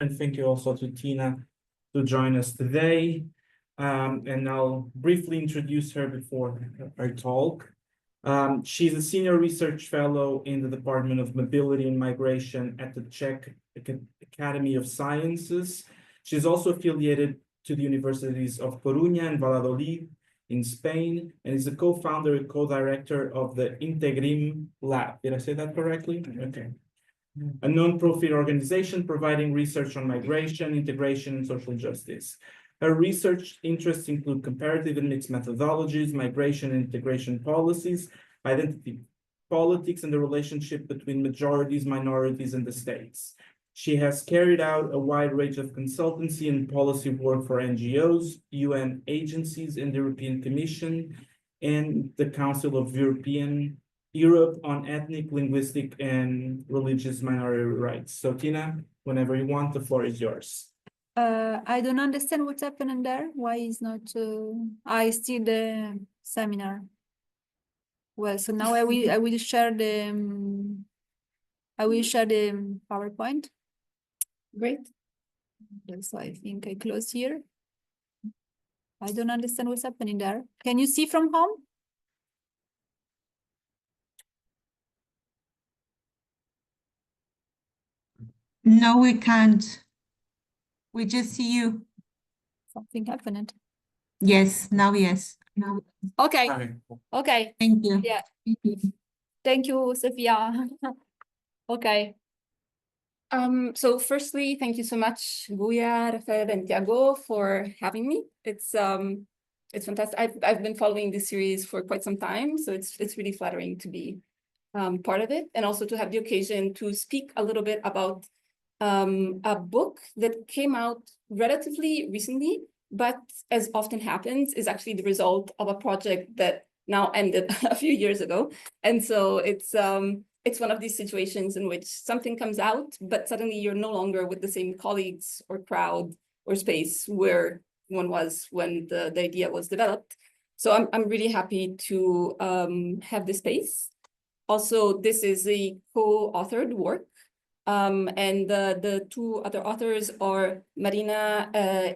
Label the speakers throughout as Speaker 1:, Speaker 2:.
Speaker 1: And thank you also to Tina to join us today. And I'll briefly introduce her before our talk. She's a senior research fellow in the Department of Mobility and Migration at the Czech Academy of Sciences. She's also affiliated to the universities of Coruña and Valladolid in Spain, and is a co-founder and co-director of the Integrado Lab. Did I say that correctly? Okay. A non-profit organization providing research on migration, integration, and social justice. Her research interests include comparative and mixed methodologies, migration and integration policies, identity politics, and the relationship between majorities, minorities, and the states. She has carried out a wide range of consultancy and policy work for NGOs, UN agencies, and the European Commission, and the Council of Europe on ethnic, linguistic, and religious minority rights. So Tina, whenever you want, the floor is yours.
Speaker 2: I don't understand what's happening there. Why is not I see the seminar. Well, so now I will share the PowerPoint. Great. So I think I close here. I don't understand what's happening there. Can you see from home?
Speaker 3: No, we can't. We just see you.
Speaker 2: Something happened.
Speaker 3: Yes, now yes. Now.
Speaker 2: Okay. Okay.
Speaker 3: Thank you.
Speaker 2: Yeah. Thank you, Sophia. Okay.
Speaker 4: So firstly, thank you so much, Guya, Rafael, and Tiago for having me. It's fantastic. I've been following this series for quite some time, so it's really flattering to be part of it, and also to have the occasion to speak a little bit about a book that came out relatively recently, but as often happens, is actually the result of a project that now ended a few years ago. And so it's one of these situations in which something comes out, but suddenly you're no longer with the same colleagues or crowd or space where one was when the idea was developed. So I'm really happy to have this space. Also, this is a co-authored work. And the two other authors are Marina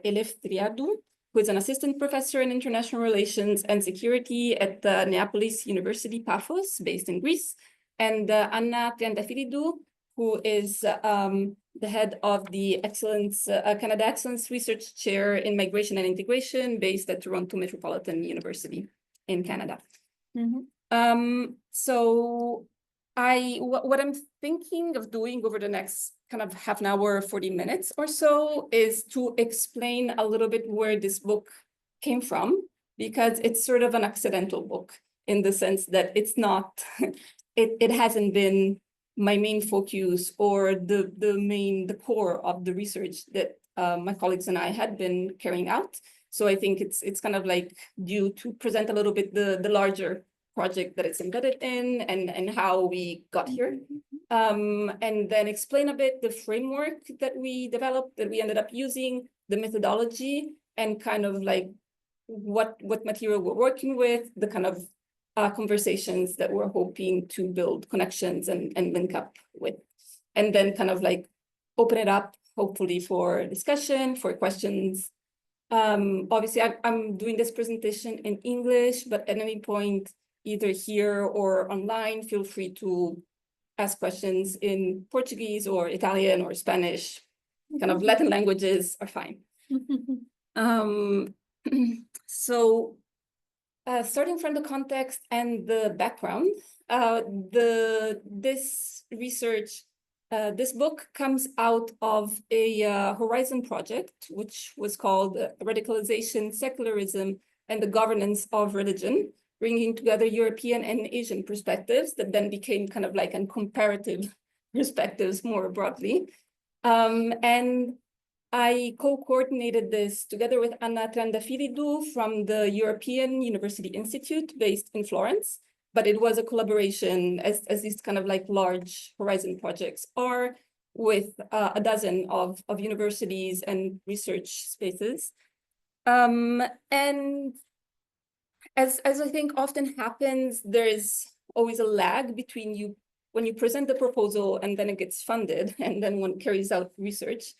Speaker 4: Eleftheriadou, who is an assistant professor in international relations and security at the Neapolis University Paphos, based in Greece, and Anna Triantafylidou, who is the head of the Canada Excellence Research Chair in Migration and Integration, based at Toronto Metropolitan University in Canada.
Speaker 2: Mm-hmm.
Speaker 4: So what I'm thinking of doing over the next kind of half an hour, 40 minutes or so, is to explain a little bit where this book came from, because it's sort of an accidental book in the sense that it's not, it hasn't been my main focus or the core of the research that my colleagues and I had been carrying out. So I think it's kind of like due to present a little bit the larger project that it's embedded in and how we got here. And then explain a bit the framework that we developed, that we ended up using, the methodology, and kind of like what material we're working with, the kind of conversations that we're hoping to build connections and link up with. And then kind of like open it up, hopefully for discussion, for questions. Obviously, I'm doing this presentation in English, but at any point, either here or online, feel free to ask questions in Portuguese or Italian or Spanish. Kind of Latin languages are fine. So starting from the context and the background, this research, this book comes out of a Horizon project, which was called Radicalization, Secularism, and the Governance of Religion, bringing together European and Asian perspectives that then became kind of like a comparative perspectives more broadly. And I co-coordinated this together with Anna Triantafylidou from the European University Institute based in Florence, but it was a collaboration as these kind of like large Horizon projects are with a dozen of universities and research spaces. And as I think often happens, there is always a lag between when you present the proposal and then it gets funded and then one carries out research.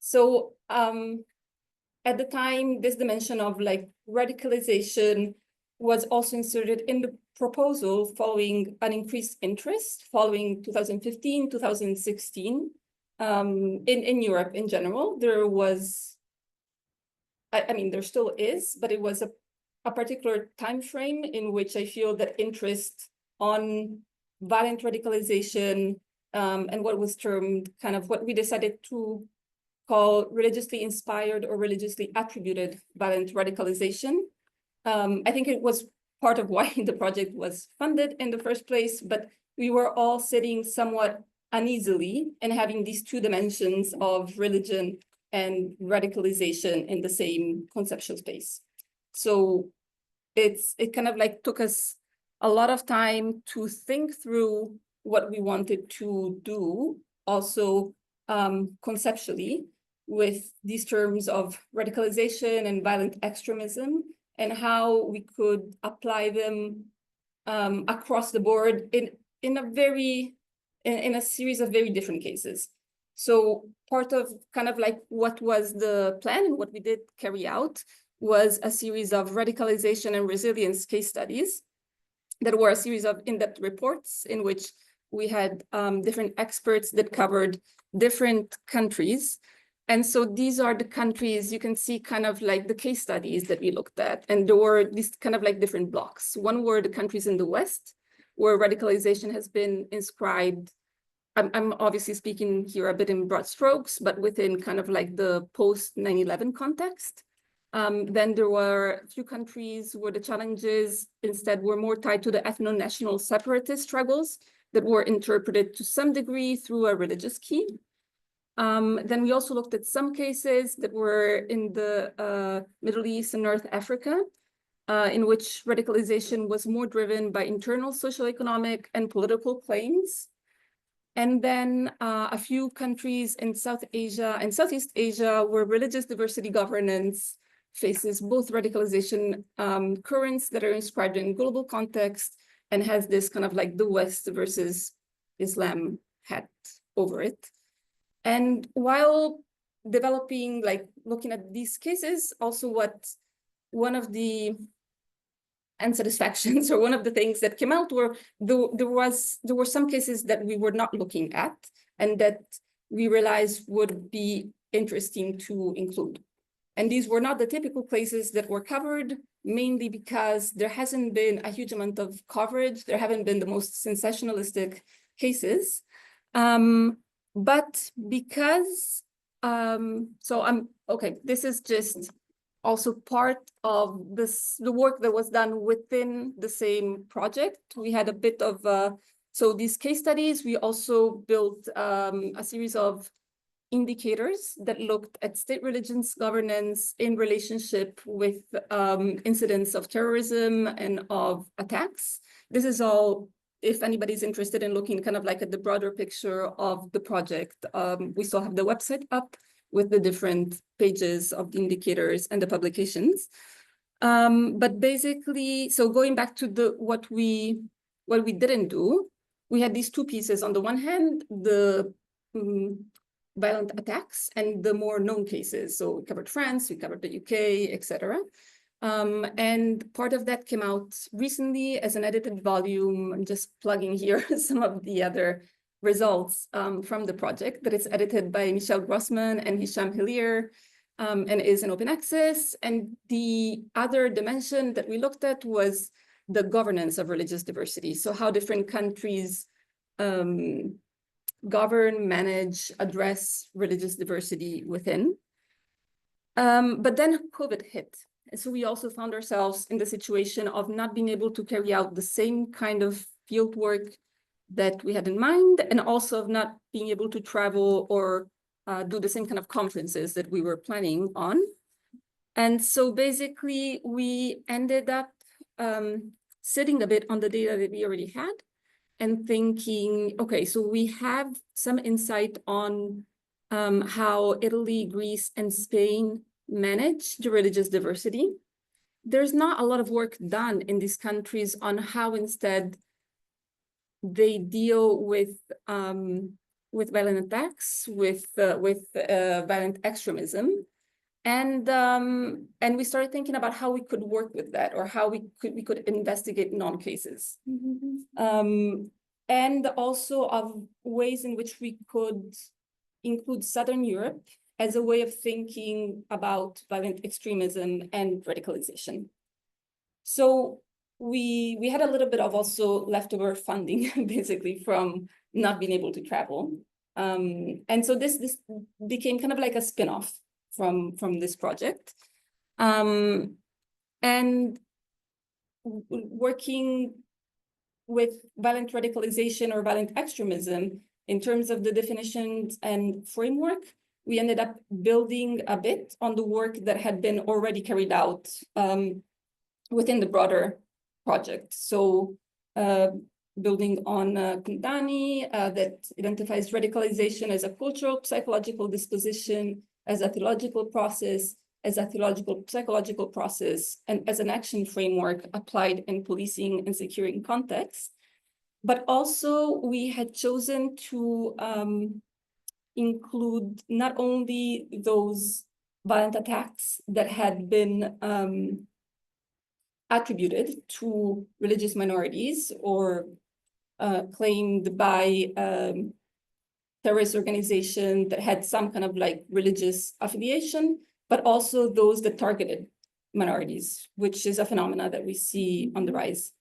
Speaker 4: So at the time, this dimension of like radicalization was also inserted in the proposal following an increased interest following 2015, 2016. In Europe in general, there was, I mean, there still is, but it was a particular time frame in which I feel that interest on violent radicalization and what was termed kind of what we decided to call religiously inspired or religiously attributed violent radicalization. I think it was part of why the project was funded in the first place, but we were all sitting somewhat uneasily and having these two dimensions of religion and radicalization in the same conceptual space. So it kind of like took us a lot of time to think through what we wanted to do, also conceptually, with these terms of radicalization and violent extremism, and how we could apply them across the board in a series of very different cases. So part of kind of like what was the plan and what we did carry out was a series of radicalization and resilience case studies that were a series of in-depth reports in which we had different experts that covered different countries. And so these are the countries, you can see kind of like the case studies that we looked at. And there were these kind of like different blocks. One were the countries in the West, where radicalization has been inscribed. I'm obviously speaking here a bit in broad strokes, but within kind of like the post 9/11 context. Then there were a few countries where the challenges instead were more tied to the ethno-national separatist struggles that were interpreted to some degree through a religious key. Then we also looked at some cases that were in the Middle East and North Africa, in which radicalization was more driven by internal socioeconomic and political claims. And then a few countries in South Asia and Southeast Asia where religious diversity governance faces both radicalization currents that are inscribed in global context and has this kind of like the West versus Islam hat over it. And while developing, like looking at these cases, also what one of the unsatisfactions or one of the things that came out were there were some cases that we were not looking at and that we realized would be interesting to include. And these were not the typical cases that were covered, mainly because there hasn't been a huge amount of coverage. There haven't been the most sensationalistic cases. But because, this is just also part of the work that was done within the same project. We had a bit of, so these case studies, we also built a series of indicators that looked at state religions governance in relationship with incidents of terrorism and of attacks. This is all, if anybody's interested in looking kind of like at the broader picture of the project, we still have the website up with the different pages of the indicators and the publications. But basically, so going back to what we didn't do, we had these two pieces. On the one hand, the violent attacks and the more known cases. So we covered France, we covered the UK, etc. And part of that came out recently as an edited volume. I'm just plugging here some of the other results from the project that is edited by Michel Grossman and Hicham Hillier and is in open access. And the other dimension that we looked at was the governance of religious diversity. So how different countries govern, manage, address religious diversity within. But then COVID hit. And so we also found ourselves in the situation of not being able to carry out the same kind of field work that we had in mind, and also of not being able to travel or do the same kind of conferences that we were planning on. And so basically we ended up sitting a bit on the data that we already had and thinking, okay, so we have some insight on how Italy, Greece, and Spain manage the religious diversity. There's not a lot of work done in these countries on how instead they deal with violent attacks, with violent extremism. And we started thinking about how we could work with that, or how we could investigate non-cases. And also of ways in which we could include Southern Europe as a way of thinking about violent extremism and radicalization. So we had a little bit of also leftover funding, basically, from not being able to travel. And so this became kind of like a spin-off from this project. And working with violent radicalization or violent extremism in terms of the definitions and framework, we ended up building a bit on the work that had been already carried out within the broader project. So building on Kundani, that identifies radicalization as a cultural psychological disposition, as a theological process, as a theological psychological process, and as an action framework applied in policing and securing contexts. But also we had chosen to include not only those violent attacks that had been attributed to religious minorities or claimed by terrorist organization that had some kind of like religious affiliation, but also those that targeted minorities, which is a phenomena that we see on the rise.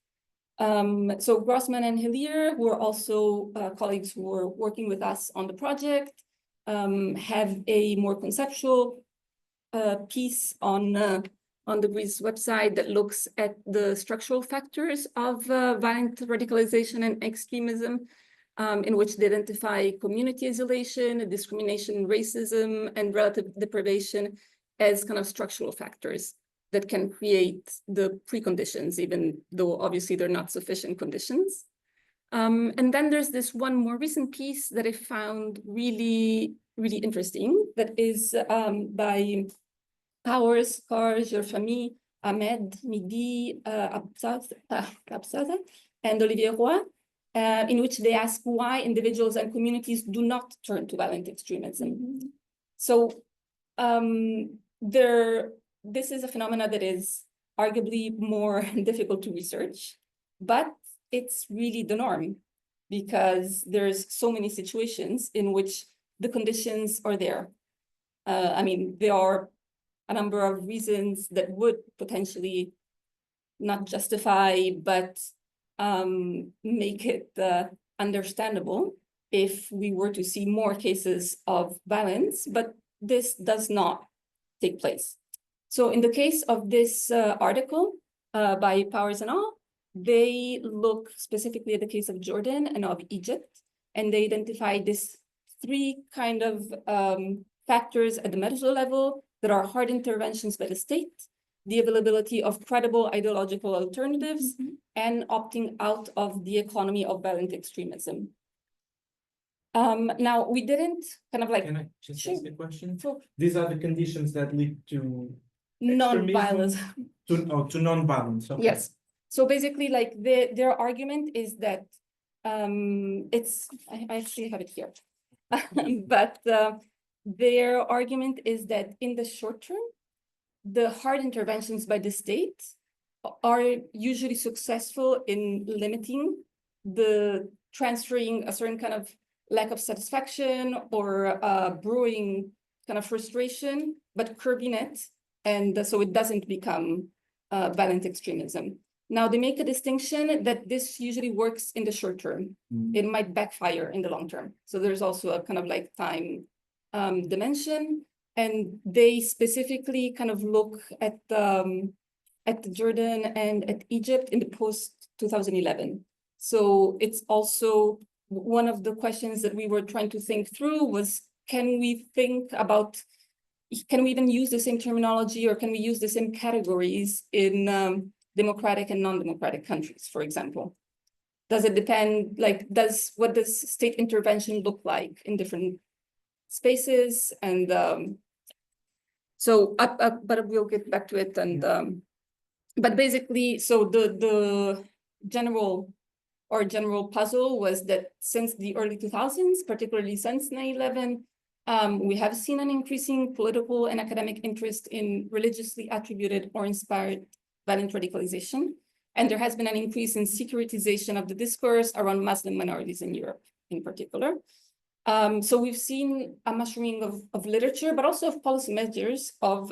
Speaker 4: So Grossman and Hillier, who are also colleagues who were working with us on the project, have a more conceptual piece on the GRIS website that looks at the structural factors of violent radicalization and extremism, in which they identify community isolation, discrimination, racism, and relative deprivation as kind of structural factors that can create the preconditions, even though obviously they're not sufficient conditions. And then there's this one more recent piece that I found really, really interesting, that is by Powers, Karj, Yerfami, Ahmed, Midi, Absaza, and Olivier Roy, in which they ask why individuals and communities do not turn to violent extremism. So this is a phenomena that is arguably more difficult to research, but it's really the norm, because there's so many situations in which the conditions are there. I mean, there are a number of reasons that would potentially not justify, but make it understandable if we were to see more cases of violence, but this does not take place. So in the case of this article by Powers and al., they look specifically at the case of Jordan and of Egypt, and they identify these three kind of factors at the meso level that are hard interventions by the state, the availability of credible ideological alternatives, and opting out of the economy of violent extremism. Now, we didn't kind of like—
Speaker 1: Can I just ask a question?
Speaker 4: Sure.
Speaker 1: These are the conditions that lead to
Speaker 4: Non-violence.
Speaker 1: to non-violence. Okay.
Speaker 4: Yes. So basically, like their argument is that I actually have it here, but their argument is that in the short term, the hard interventions by the state are usually successful in limiting the transferring a certain kind of lack of satisfaction or brewing kind of frustration, but curbing it. And so it doesn't become violent extremism. Now, they make a distinction that this usually works in the short term. It might backfire in the long term. So there's also a kind of like time dimension. And they specifically kind of look at Jordan and at Egypt in the post-2011. So it's also one of the questions that we were trying to think through was, can we even use the same terminology, or can we use the same categories in democratic and non-democratic countries, for example? Does it depend, like, what does state intervention look like in different spaces? And but we'll get back to it. And but basically, so the general our general puzzle was that since the early 2000s, particularly since 9/11, we have seen an increasing political and academic interest in religiously attributed or inspired violent radicalization. And there has been an increase in securitization of the discourse around Muslim minorities in Europe in particular. So we've seen a mushrooming of literature, but also of policy measures of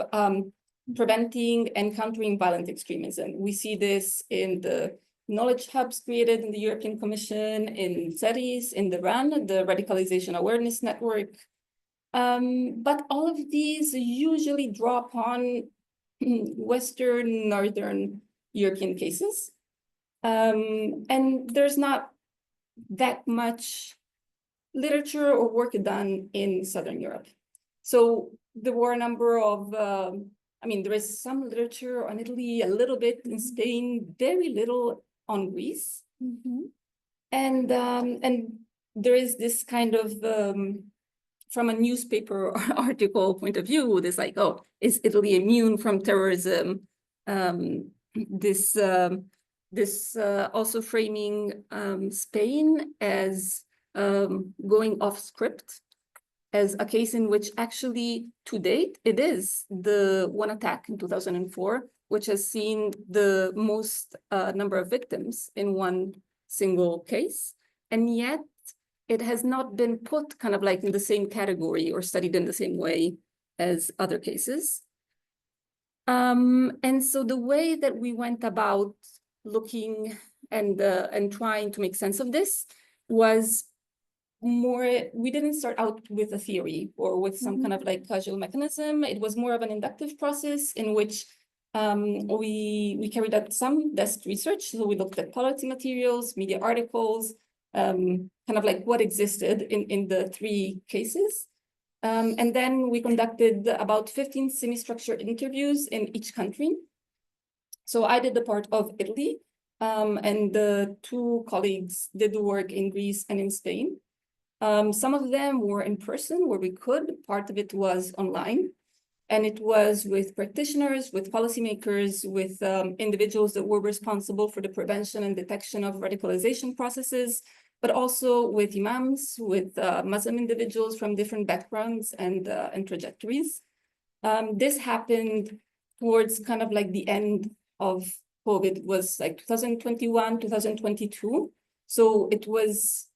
Speaker 4: preventing and countering violent extremism. We see this in the knowledge hubs created in the European Commission, in CIES, in the RAN, the Radicalization Awareness Network. But all of these usually draw upon Western, Northern European cases. And there's not that much literature or work done in Southern Europe. So there were a number of, there is some literature on Italy, a little bit in Spain, very little on Greece. And there is this kind of, from a newspaper article point of view, this like, oh, is Italy immune from terrorism? This also framing Spain as going off script, as a case in which actually to date, it is the one attack in 2004, which has seen the most number of victims in one single case. And yet it has not been put kind of like in the same category or studied in the same way as other cases. And so the way that we went about looking and trying to make sense of this was more, we didn't start out with a theory or with some kind of like causal mechanism. It was more of an inductive process in which we carried out some desk research. So we looked at policy materials, media articles, kind of like what existed in the three cases. And then we conducted about 15 semi-structured interviews in each country. So I did the part of Italy, and the two colleagues did the work in Greece and in Spain. Some of them were in person where we could, part of it was online. And it was with practitioners, with policymakers, with individuals that were responsible for the prevention and detection of radicalization processes, but also with imams, with Muslim individuals from different backgrounds and trajectories. This happened towards kind of like the end of COVID. It was like 2021, 2022. So it was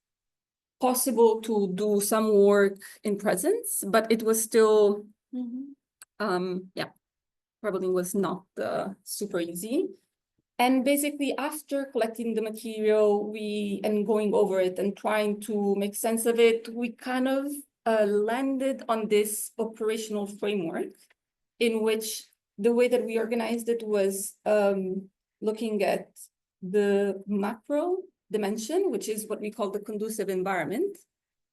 Speaker 4: possible to do some work in presence, but it was still, probably was not super easy. And basically after collecting the material, and going over it and trying to make sense of it, we kind of landed on this operational framework in which the way that we organized it was looking at the macro dimension, which is what we call the conducive environment,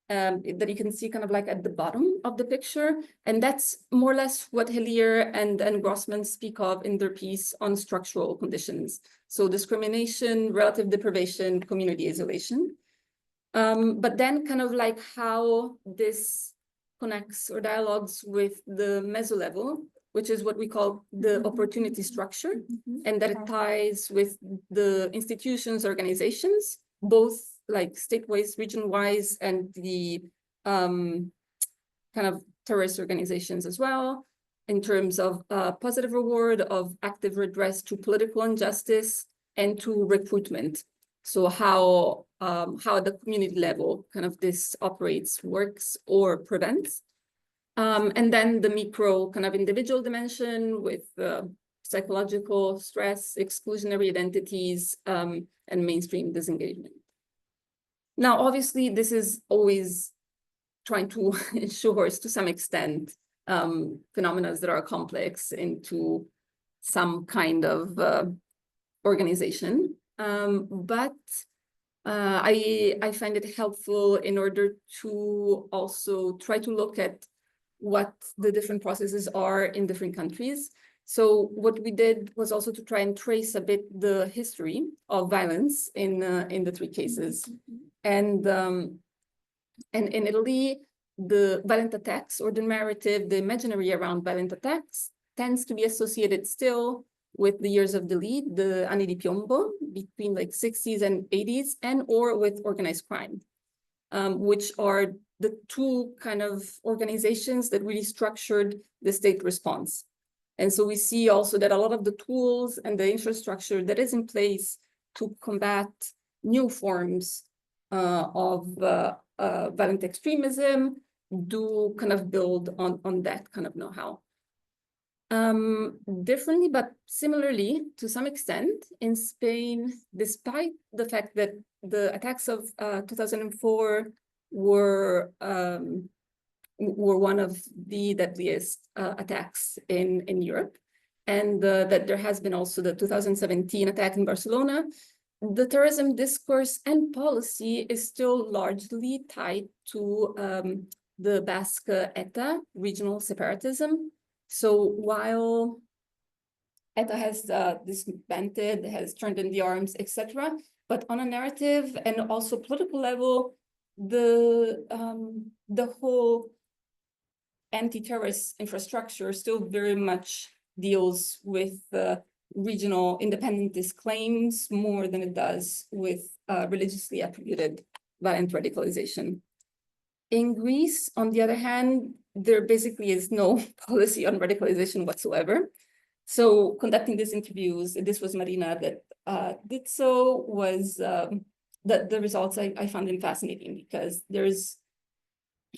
Speaker 4: that you can see kind of like at the bottom of the picture. And that's more or less what Hillier and Grossman speak of in their piece on structural conditions. So discrimination, relative deprivation, community isolation. But then kind of like how this connects or dialogues with the meso level, which is what we call the opportunity structure, and that it ties with the institutions, organizations, both like state-wise, region-wise, and the kind of terrorist organizations as well, in terms of positive reward, of active redress to political injustice, and to recruitment. So how at the community level kind of this operates, works, or prevents. And then the micro kind of individual dimension with psychological stress, exclusionary identities, and mainstream disengagement. Now, obviously, this is always trying to ensure, to some extent, phenomena that are complex into some kind of organization. But I find it helpful in order to also try to look at what the different processes are in different countries. So what we did was also to try and trace a bit the history of violence in the three cases. And in Italy, the violent attacks or the narrative, the imaginary around violent attacks tends to be associated still with the years of delete, the anni di piombo, between like 60s and 80s, and or with organized crime, which are the two kind of organizations that really structured the state response. And so we see also that a lot of the tools and the infrastructure that is in place to combat new forms of violent extremism do kind of build on that kind of know-how. Differently, but similarly, to some extent, in Spain, despite the fact that the attacks of 2004 were one of the deadliest attacks in Europe, and that there has been also the 2017 attack in Barcelona, the terrorism discourse and policy is still largely tied to the Basque ETA, regional separatism. So while ETA has disbanded, has turned in the arms, etc., but on a narrative and also political level, the whole anti-terrorist infrastructure still very much deals with regional independentist claims more than it does with religiously attributed violent radicalization. In Greece, on the other hand, there basically is no policy on radicalization whatsoever. So conducting these interviews, this was Marina that did so, was the results I found them fascinating, because there's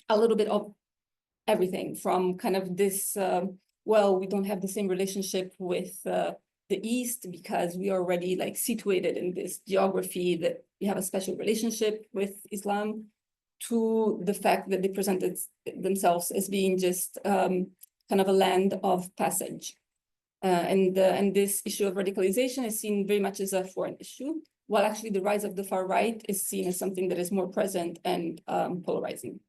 Speaker 4: a little bit of everything from kind of this, well, we don't have the same relationship with the East because we are already like situated in this geography that we have a special relationship with Islam, to the fact that they presented themselves as being just kind of a land of passage. And this issue of radicalization is seen very much as a foreign issue, while actually the rise of the far right is seen as something that is more present and polarizing.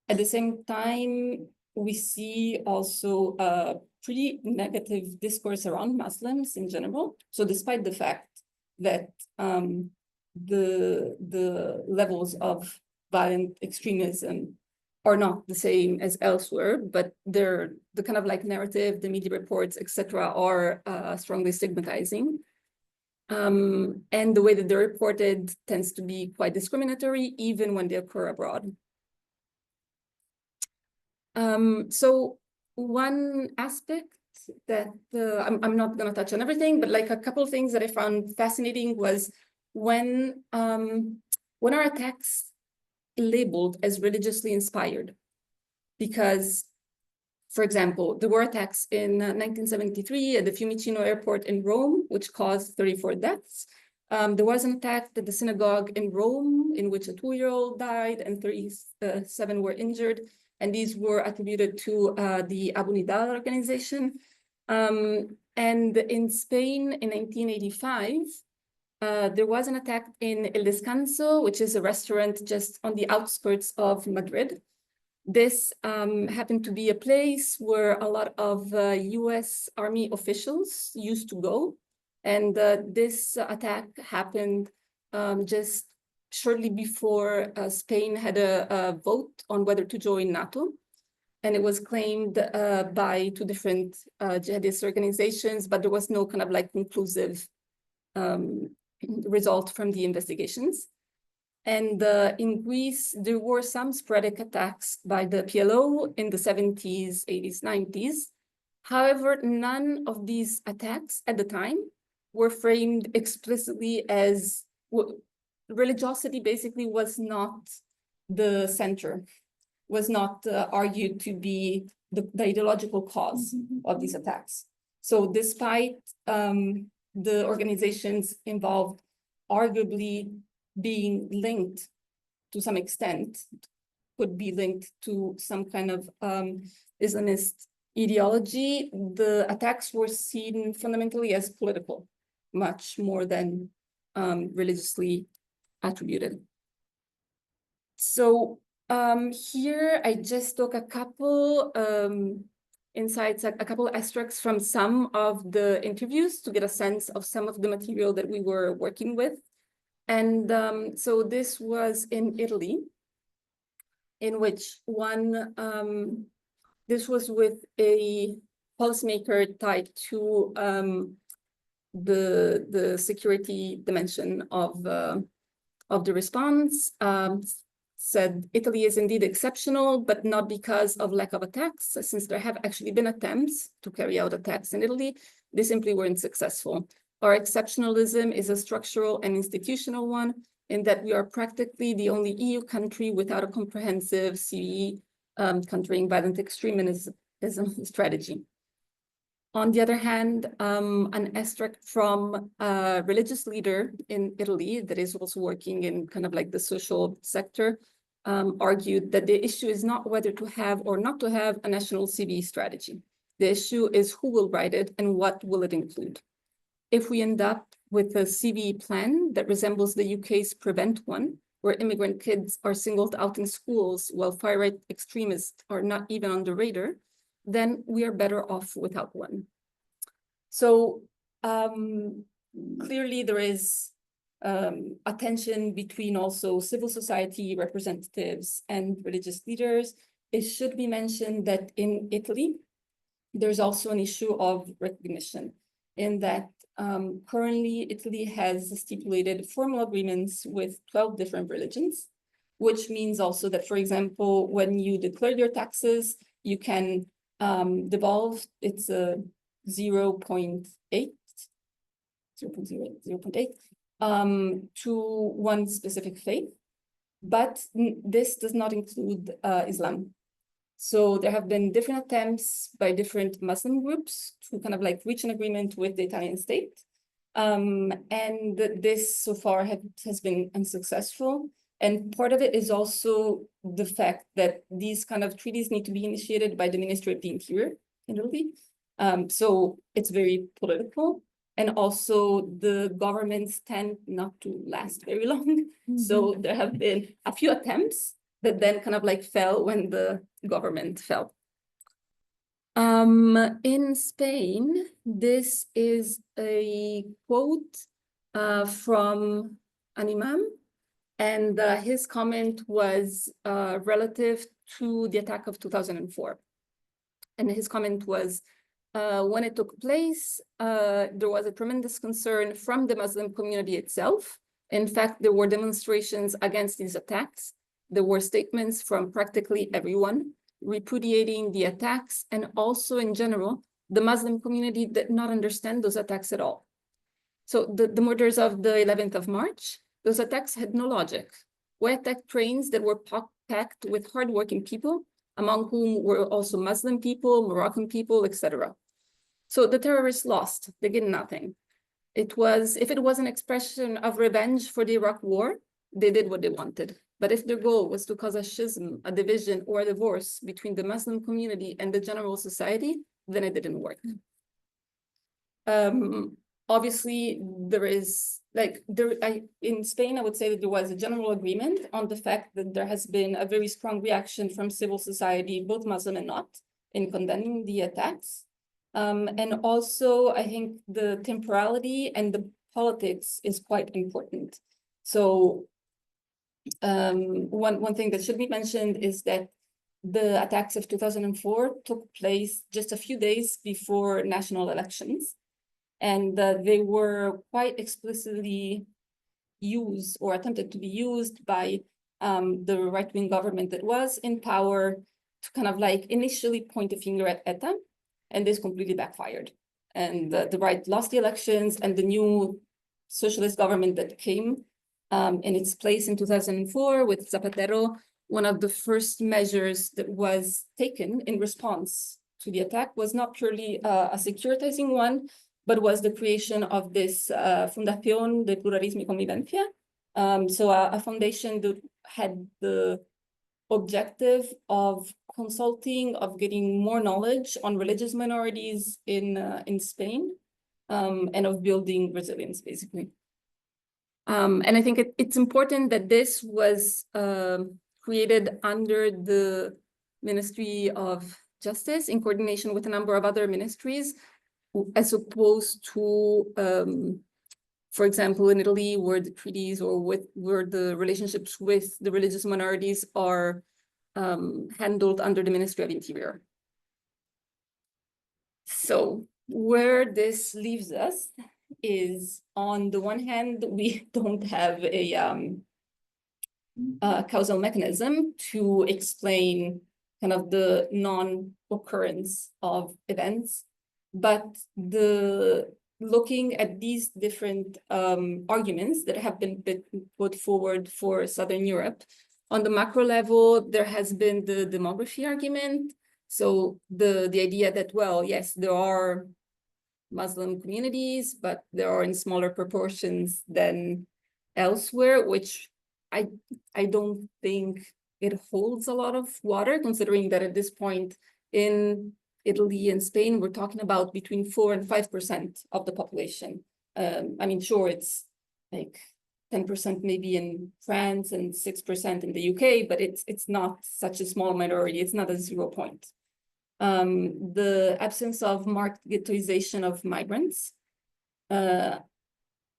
Speaker 4: At the same time, we see also a pretty negative discourse around Muslims in general. So despite the fact that the levels of violent extremism are not the same as elsewhere, but the kind of like narrative, the media reports, etc., are strongly stigmatizing. And the way that they're reported tends to be quite discriminatory, even when they occur abroad. So one aspect that I'm not going to touch on everything, but like a couple of things that I found fascinating was when our attacks labeled as religiously inspired, because, for example, there were attacks in 1973 at the Fiumicino airport in Rome, which caused 34 deaths. There was an attack at the synagogue in Rome, in which a 2-year-old died and 37 were injured. And these were attributed to the Abu Nidal organization. And in Spain in 1985, there was an attack in El Descanso, which is a restaurant just on the outskirts of Madrid. This happened to be a place where a lot of US Army officials used to go. And this attack happened just shortly before Spain had a vote on whether to join NATO. And it was claimed by 2 different jihadist organizations, but there was no kind of like conclusive result from the investigations. And in Greece, there were some sporadic attacks by the PLO in the 70s, 80s, 90s. However, none of these attacks at the time were framed explicitly as religiosity. Basically was not the center, was not argued to be the ideological cause of these attacks. So despite the organizations involved arguably being linked to some extent, could be linked to some kind of Islamist ideology, the attacks were seen fundamentally as political, much more than religiously attributed. So here I just took a couple insights, a couple extracts from some of the interviews to get a sense of some of the material that we were working with. And so this was in Italy, in which this was with a policymaker tied to the security dimension of the response. Said Italy is indeed exceptional, but not because of lack of attacks, since there have actually been attempts to carry out attacks in Italy. They simply weren't successful. Our exceptionalism is a structural and institutional one, in that we are practically the only EU country without a comprehensive CVE countering violent extremism strategy. On the other hand, an extract from a religious leader in Italy that is also working in kind of like the social sector argued that the issue is not whether to have or not to have a national CVE strategy. The issue is who will write it and what will it include. If we end up with a CVE plan that resembles the UK's Prevent one, where immigrant kids are singled out in schools while far-right extremists are not even on the radar, then we are better off without one. So clearly there is a tension between also civil society representatives and religious leaders. It should be mentioned that in Italy, there's also an issue of recognition, in that currently Italy has stipulated formal agreements with 12 different religions, which means also that, for example, when you declare your taxes, you can devolve, it's a 0.8 to one specific faith, but this does not include Islam. So there have been different attempts by different Muslim groups to kind of like reach an agreement with the Italian state. And this so far has been unsuccessful. And part of it is also the fact that these kind of treaties need to be initiated by the Ministry of the Interior in Italy. So it's very political. And also the governments tend not to last very long. So there have been a few attempts that then kind of like fell when the government fell. In Spain, this is a quote from an imam, and his comment was relative to the attack of 2004. And his comment was, when it took place, there was a tremendous concern from the Muslim community itself. In fact, there were demonstrations against these attacks. There were statements from practically everyone repudiating the attacks, and also in general, the Muslim community did not understand those attacks at all. So the murders of the 11th of March, those attacks had no logic. We attacked trains that were packed with hardworking people, among whom were also Muslim people, Moroccan people, etc. So the terrorists lost, they did nothing. If it was an expression of revenge for the Iraq war, they did what they wanted. But if their goal was to cause a schism, a division, or a divorce between the Muslim community and the general society, then it didn't work. Obviously, there is, in Spain, I would say that there was a general agreement on the fact that there has been a very strong reaction from civil society, both Muslim and not, in condemning the attacks. And also, I think the temporality and the politics is quite important. So one thing that should be mentioned is that the attacks of 2004 took place just a few days before national elections. And they were quite explicitly used or attempted to be used by the right-wing government that was in power to kind of like initially point a finger at ETA, and this completely backfired. And the right lost the elections, and the new socialist government that came in its place in 2004 with Zapatero, one of the first measures that was taken in response to the attack was not purely a securitizing one, but was the creation of this Fundación de Pluralismo y Convivencia. So a foundation that had the objective of consulting, of getting more knowledge on religious minorities in Spain, and of building resilience, basically. And I think it's important that this was created under the Ministry of Justice in coordination with a number of other ministries, as opposed to, for example, in Italy, where the treaties or where the relationships with the religious minorities are handled under the Ministry of Interior. So where this leaves us is, on the one hand, we don't have a causal mechanism to explain kind of the non-occurrence of events, but looking at these different arguments that have been put forward for Southern Europe, on the macro level, there has been the demography argument. So the idea that, well, yes, there are Muslim communities, but they are in smaller proportions than elsewhere, which I don't think it holds a lot of water, considering that at this point in Italy and Spain, we're talking about between 4 and 5% of the population. I mean, sure, it's like 10% maybe in France and 6% in the UK, but it's not such a small minority. It's not a 0 point. The absence of marked ghettoization of migrants.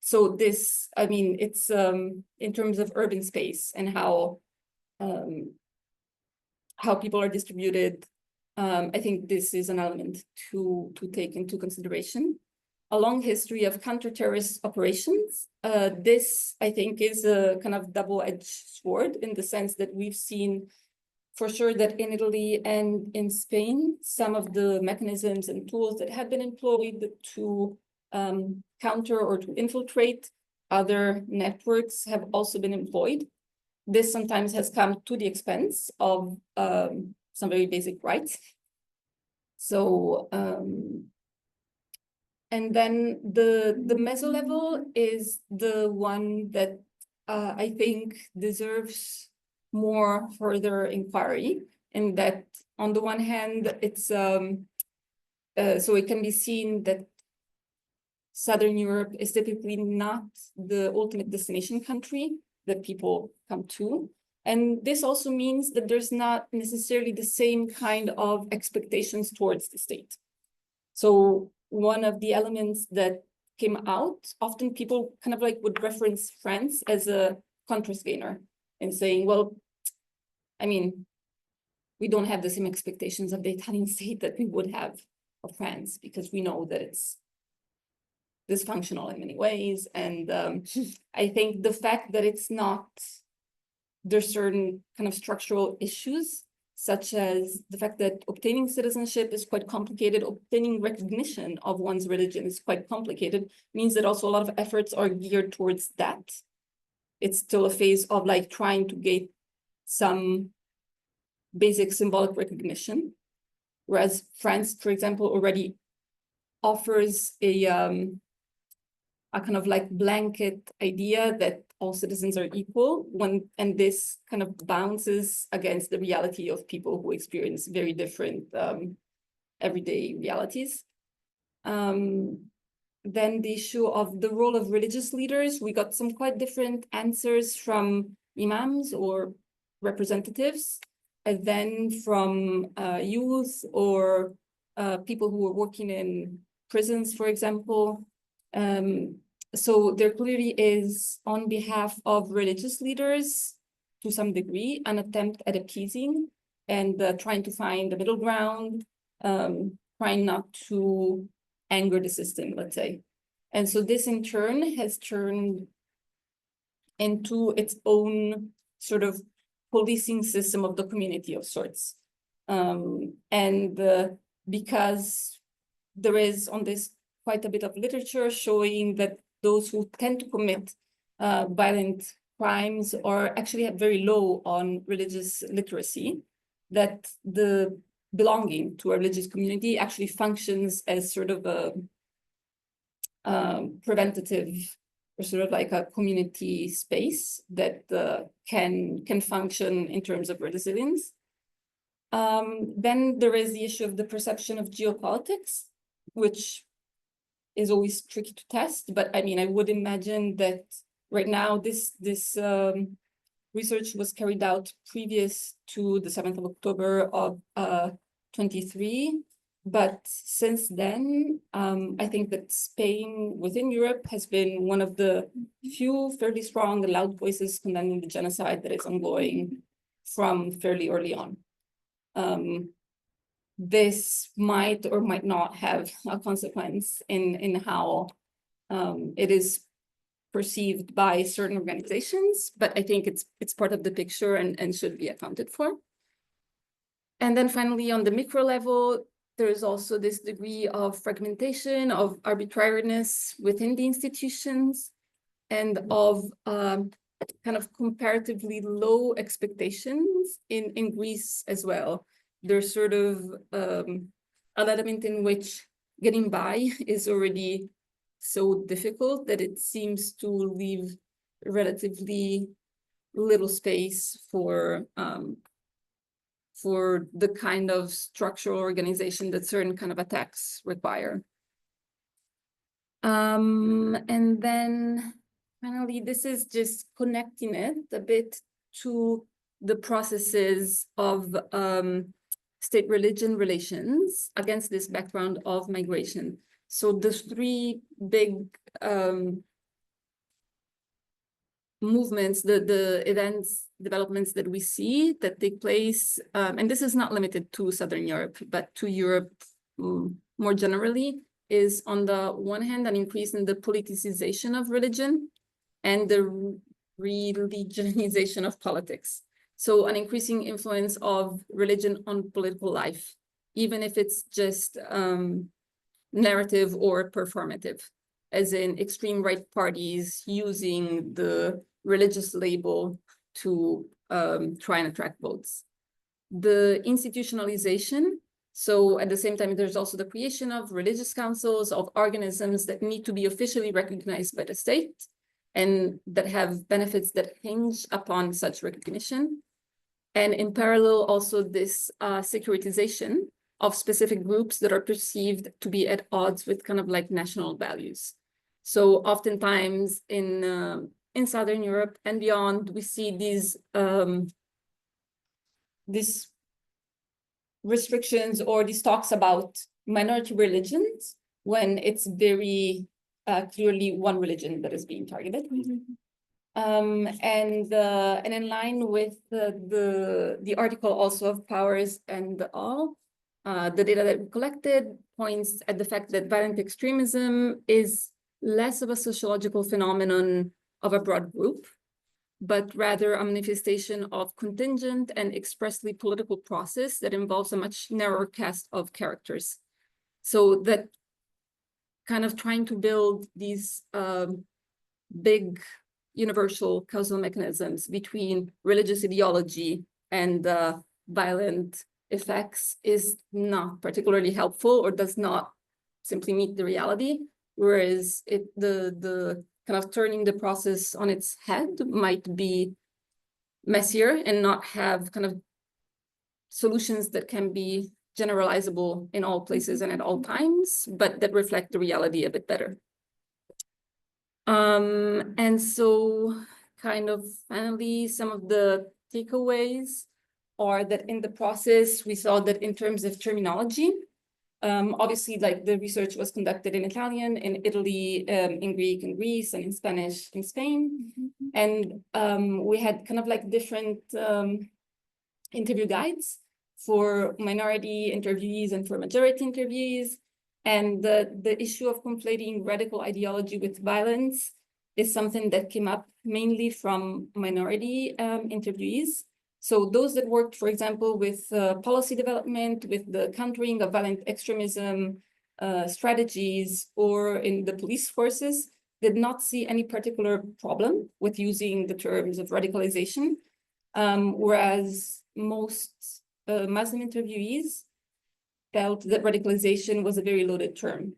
Speaker 4: So this, I mean, it's in terms of urban space and how people are distributed. I think this is an element to take into consideration. A long history of counter-terrorist operations. This, I think, is a kind of double-edged sword in the sense that we've seen for sure that in Italy and in Spain, some of the mechanisms and tools that have been employed to counter or to infiltrate other networks have also been employed. This sometimes has come to the expense of some very basic rights. So, and then the meso level is the one that I think deserves more further inquiry, in that on the one hand, it's so it can be seen that Southern Europe is typically not the ultimate destination country that people come to. And this also means that there's not necessarily the same kind of expectations towards the state. So one of the elements that came out, often people kind of like would reference France as a contrast gainer and saying, well, I mean, we don't have the same expectations of the Italian state that we would have of France, because we know that it's dysfunctional in many ways. And I think the fact that it's not, there's certain kind of structural issues, such as the fact that obtaining citizenship is quite complicated, obtaining recognition of one's religion is quite complicated, means that also a lot of efforts are geared towards that. It's still a phase of like trying to get some basic symbolic recognition, whereas France, for example, already offers a kind of like blanket idea that all citizens are equal, and this kind of bounces against the reality of people who experience very different everyday realities. Then the issue of the role of religious leaders, we got some quite different answers from imams or representatives, and then from youth or people who were working in prisons, for example. So there clearly is, on behalf of religious leaders, to some degree, an attempt at appeasing and trying to find the middle ground, trying not to anger the system, let's say. And so this in turn has turned into its own sort of policing system of the community of sorts. Because there is on this quite a bit of literature showing that those who tend to commit violent crimes are actually very low on religious literacy, that the belonging to a religious community actually functions as sort of a preventative or sort of like a community space that can function in terms of resilience. Then there is the issue of the perception of geopolitics, which is always tricky to test, but I mean, I would imagine that right now this research was carried out previous to the 7th of October of 23, but since then, I think that Spain within Europe has been one of the few fairly strong and loud voices condemning the genocide that is ongoing from fairly early on. This might or might not have a consequence in how it is perceived by certain organizations, but I think it's part of the picture and should be accounted for. And then finally, on the micro level, there is also this degree of fragmentation, of arbitrariness within the institutions, and of kind of comparatively low expectations in Greece as well. There's sort of an element in which getting by is already so difficult that it seems to leave relatively little space for the kind of structural organization that certain kind of attacks require. And then finally, this is just connecting it a bit to the processes of state-religion relations against this background of migration. So the three big movements, the events, developments that we see that take place, and this is not limited to Southern Europe, but to Europe more generally, is on the one hand, an increase in the politicization of religion and the religionization of politics. So an increasing influence of religion on political life, even if it's just narrative or performative, as in extreme right parties using the religious label to try and attract votes. The institutionalization, so at the same time, there's also the creation of religious councils, of organisms that need to be officially recognized by the state and that have benefits that hinge upon such recognition. And in parallel, also this securitization of specific groups that are perceived to be at odds with kind of like national values. So oftentimes in Southern Europe and beyond, we see these restrictions or these talks about minority religions when it's very clearly one religion that is being targeted. And in line with the article also of Powers and All, the data that we collected points at the fact that violent extremism is less of a sociological phenomenon of a broad group, but rather a manifestation of contingent and expressly political process that involves a much narrower cast of characters. So that kind of trying to build these big universal causal mechanisms between religious ideology and violent effects is not particularly helpful or does not simply meet the reality, whereas the kind of turning the process on its head might be messier and not have kind of solutions that can be generalizable in all places and at all times, but that reflect the reality a bit better. And so kind of finally, some of the takeaways are that in the process, we saw that in terms of terminology, obviously like the research was conducted in Italian, in Italy, in Greek in Greece, and in Spanish in Spain. And we had kind of like different interview guides for minority interviewees and for majority interviewees. And the issue of conflating radical ideology with violence is something that came up mainly from minority interviewees. So those that worked, for example, with policy development, with the countering of violent extremism strategies, or in the police forces, did not see any particular problem with using the terms of radicalization, whereas most Muslim interviewees felt that radicalization was a very loaded term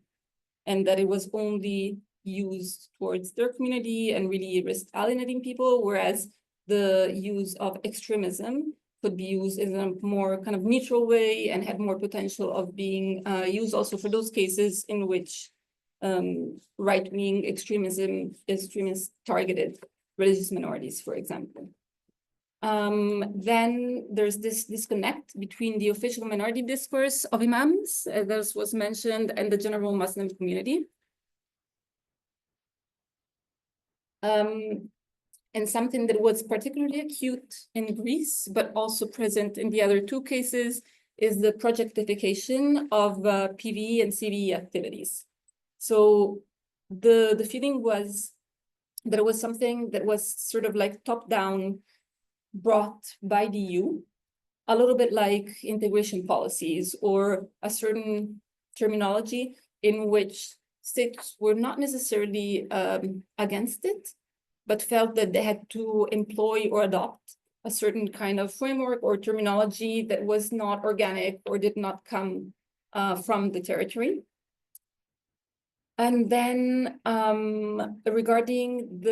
Speaker 4: and that it was only used towards their community and really risked alienating people, whereas the use of extremism could be used in a more kind of neutral way and had more potential of being used also for those cases in which right-wing extremists targeted religious minorities, for example. Then there's this disconnect between the official minority discourse of imams, as was mentioned, and the general Muslim community. And something that was particularly acute in Greece, but also present in the other two cases, is the projectification of PV and CVE activities. So the feeling was that it was something that was sort of like top-down brought by the EU, a little bit like integration policies or a certain terminology in which states were not necessarily against it, but felt that they had to employ or adopt a certain kind of framework or terminology that was not organic or did not come from the territory. And then regarding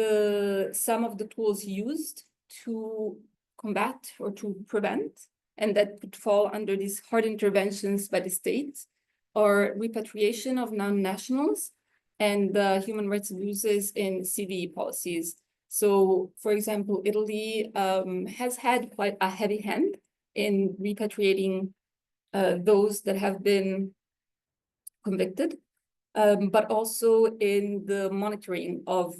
Speaker 4: some of the tools used to combat or to prevent, and that could fall under these hard interventions by the state, or repatriation of non-nationals and human rights abuses in CVE policies. So, for example, Italy has had quite a heavy hand in repatriating those that have been convicted, but also in the monitoring of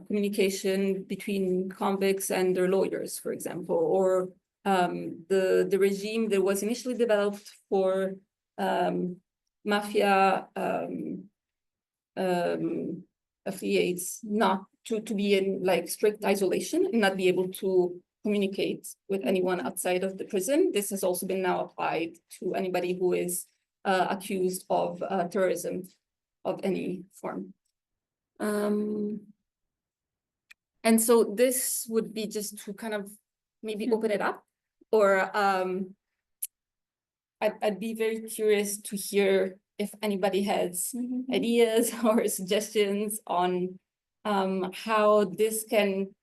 Speaker 4: communication between convicts and their lawyers, for example, or the regime that was initially developed for mafia affiliates not to be in like strict isolation and not be able to communicate with anyone outside of the prison. This has also been now applied to anybody who is accused of terrorism of any form. And so this would be just to kind of maybe open it up, or I'd be very curious to hear if anybody has ideas or suggestions on how this can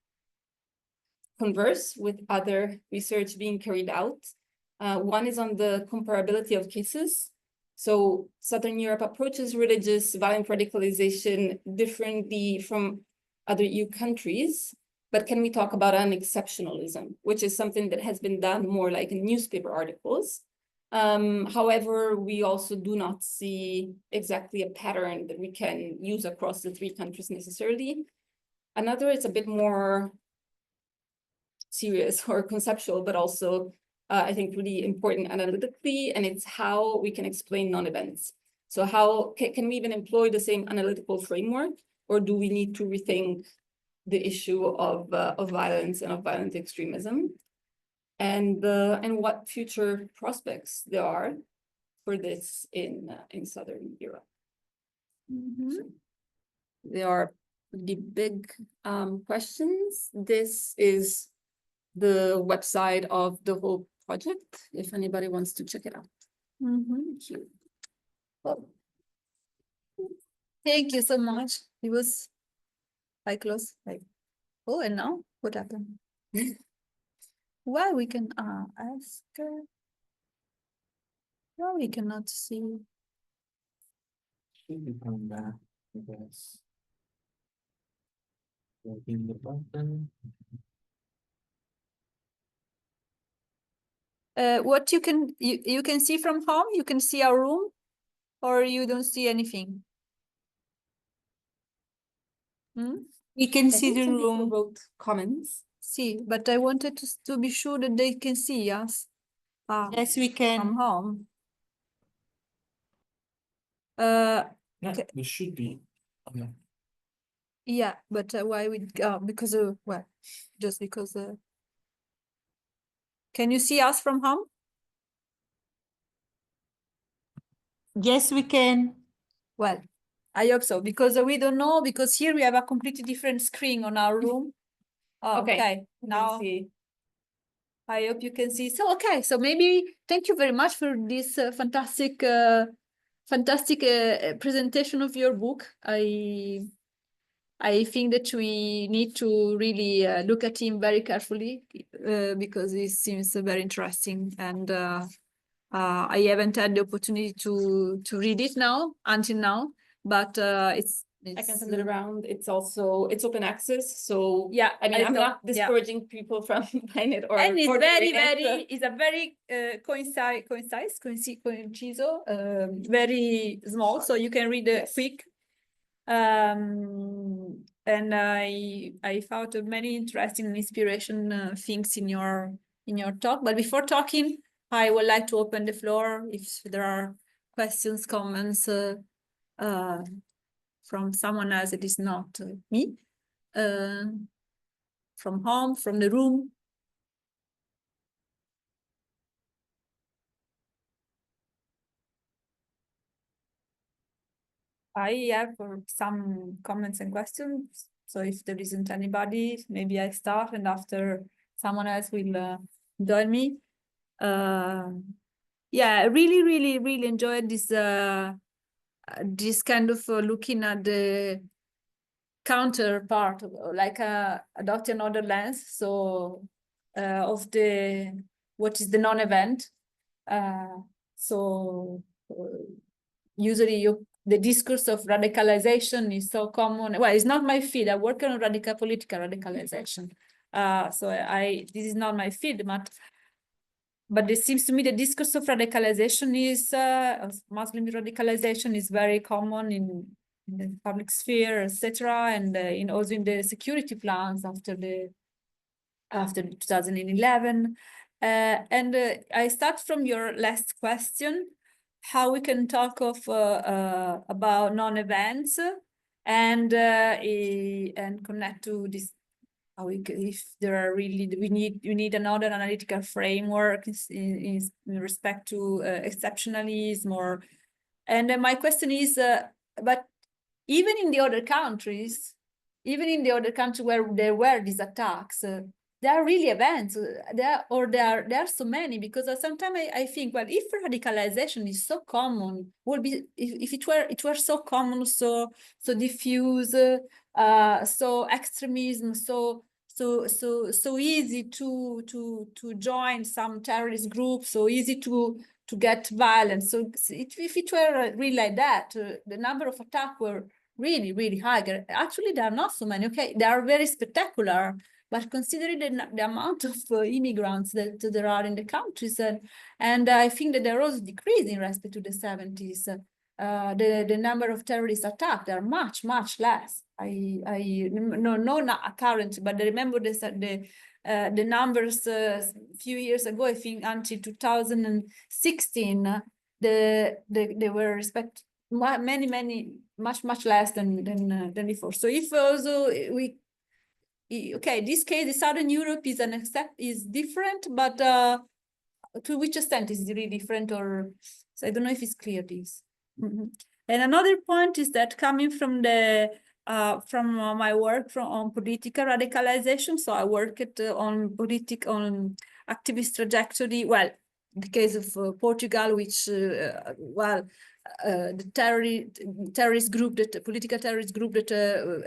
Speaker 4: converse with other research being carried out. One is on the comparability of cases. So Southern Europe approaches religious violent radicalization differently from other EU countries, but can we talk about an exceptionalism, which is something that has been done more like in newspaper articles. However, we also do not see exactly a pattern that we can use across the three countries necessarily. Another is a bit more serious or conceptual, but also I think really important analytically, and it's how we can explain non-events. So how can we even employ the same analytical framework, or do we need to rethink the issue of violence and of violent extremism, and what future prospects there are for this in Southern Europe? So there are the big questions. This is the website of the whole project, if anybody wants to check it out. Thank you. Well,
Speaker 2: Thank you so much. It was quite close. Like, oh, and now what happened? Why we can ask? Why we cannot see?
Speaker 1: Should be coming back, I guess. Clicking the button.
Speaker 2: What you can see from home? You can see our room, or you don't see anything?
Speaker 3: We can
Speaker 4: I
Speaker 3: see
Speaker 4: think
Speaker 3: the
Speaker 4: some people
Speaker 3: room.
Speaker 4: wrote comments.
Speaker 2: See, but I wanted to be sure that they can see us
Speaker 3: Yes, we
Speaker 2: from
Speaker 3: can.
Speaker 2: home.
Speaker 1: Yeah, there should be. Okay.
Speaker 2: Yeah, but why we because well, just because can you see us from home?
Speaker 3: Yes, we can.
Speaker 2: Well, I hope so, because we don't know, because here we have a completely different screen on our room. Okay, now
Speaker 4: See.
Speaker 2: I hope you can see. So okay, so maybe thank you very much for this fantastic presentation of your book. I think that we need to really look at him very carefully because it seems very interesting, and I haven't had the opportunity to read it until now, but it's
Speaker 4: I can send it around. It's open access. So
Speaker 2: yeah,
Speaker 4: I mean, I'm
Speaker 2: thought-
Speaker 4: not discouraging people from buying it or
Speaker 2: and it's
Speaker 4: ordering it.
Speaker 2: it's a very conciso, very small, so you can read it quick. And I found many interesting and inspiration things in your talk. But before talking, I would like to open the floor if there are questions, comments from someone else that is not me, from home, from the room. I have some comments and questions. So if there isn't anybody, maybe I start and after someone else will join me. Yeah, I really enjoyed this kind of looking at the counterpart, like adopt another lens. So of what is the non-event. So usually the discourse of radicalization is so common. Well, it's not my field. I work on political radicalization. So this is not my field, but it seems to me the discourse of radicalization is Muslim radicalization is very common in the public sphere, etc., and also in the security plans after 2011. And I start from your last question, how we can talk of about non-events and connect to this. If there are really, we need another analytical framework in respect to exceptionalism, or, and my question is, but even in the other countries, where there were these attacks, there are really events. There are so many, because sometimes I think, well, if radicalization is so common, would be if it were so common, so diffuse, so extremism, so easy to join some terrorist group, so easy to get violence. So if it were really like that, the number of attacks were really high. Actually, there are not so many. Okay, they are very spectacular, but considering the amount of immigrants that there are in the countries, and I think that they're also decreasing in respect to the 70s. The number of terrorist attacks, they are much less. I no not current, but I remember the numbers a few years ago. I think until 2016, they were many much less than before. So if also okay, this case, the Southern Europe is different, but to which extent is it really different? Or so I don't know if it's clear this. And another point is that coming from my work on political radicalization. So I worked on activist trajectory. Well, in the case of Portugal, which the terrorist group, political terrorist group that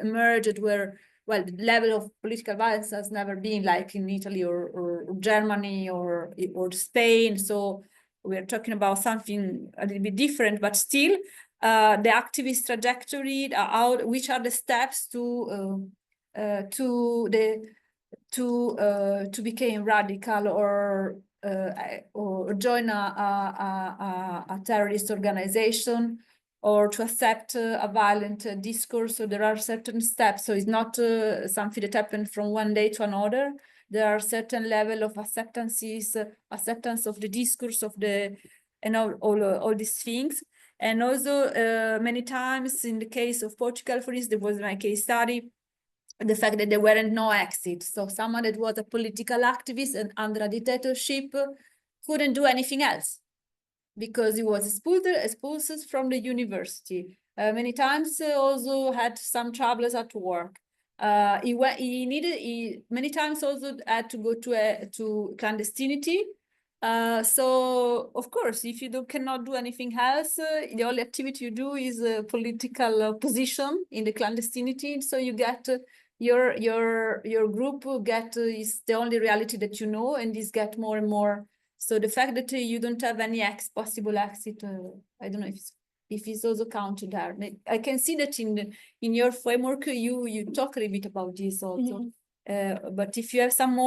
Speaker 2: emerged, where, well, the level of political violence has never been like in Italy or Germany or Spain. So we're talking about something a little bit different, but still the activist trajectory, which are the steps to become radical or join a terrorist organization, or to accept a violent discourse. So there are certain steps. So it's not something that happened from one day to another. There are certain level of acceptance of the discourse and all these things. And also many times in the case of Portugal, for instance, there was my case study, the fact that there weren't no exit. So someone that was a political activist and under a dictatorship couldn't do anything else, because he was expulsed from the university. Many times also had some troubles at work. He many times also had to go to clandestinity. So of course, if you cannot do anything else, the only activity you do is a political position in the clandestinity. So you get your group is the only reality that you know, and this get more and more. So the fact that you don't have any possible exit, I don't know if it's also counted there. I can see that in your framework you talk a little bit about this also. But if you have some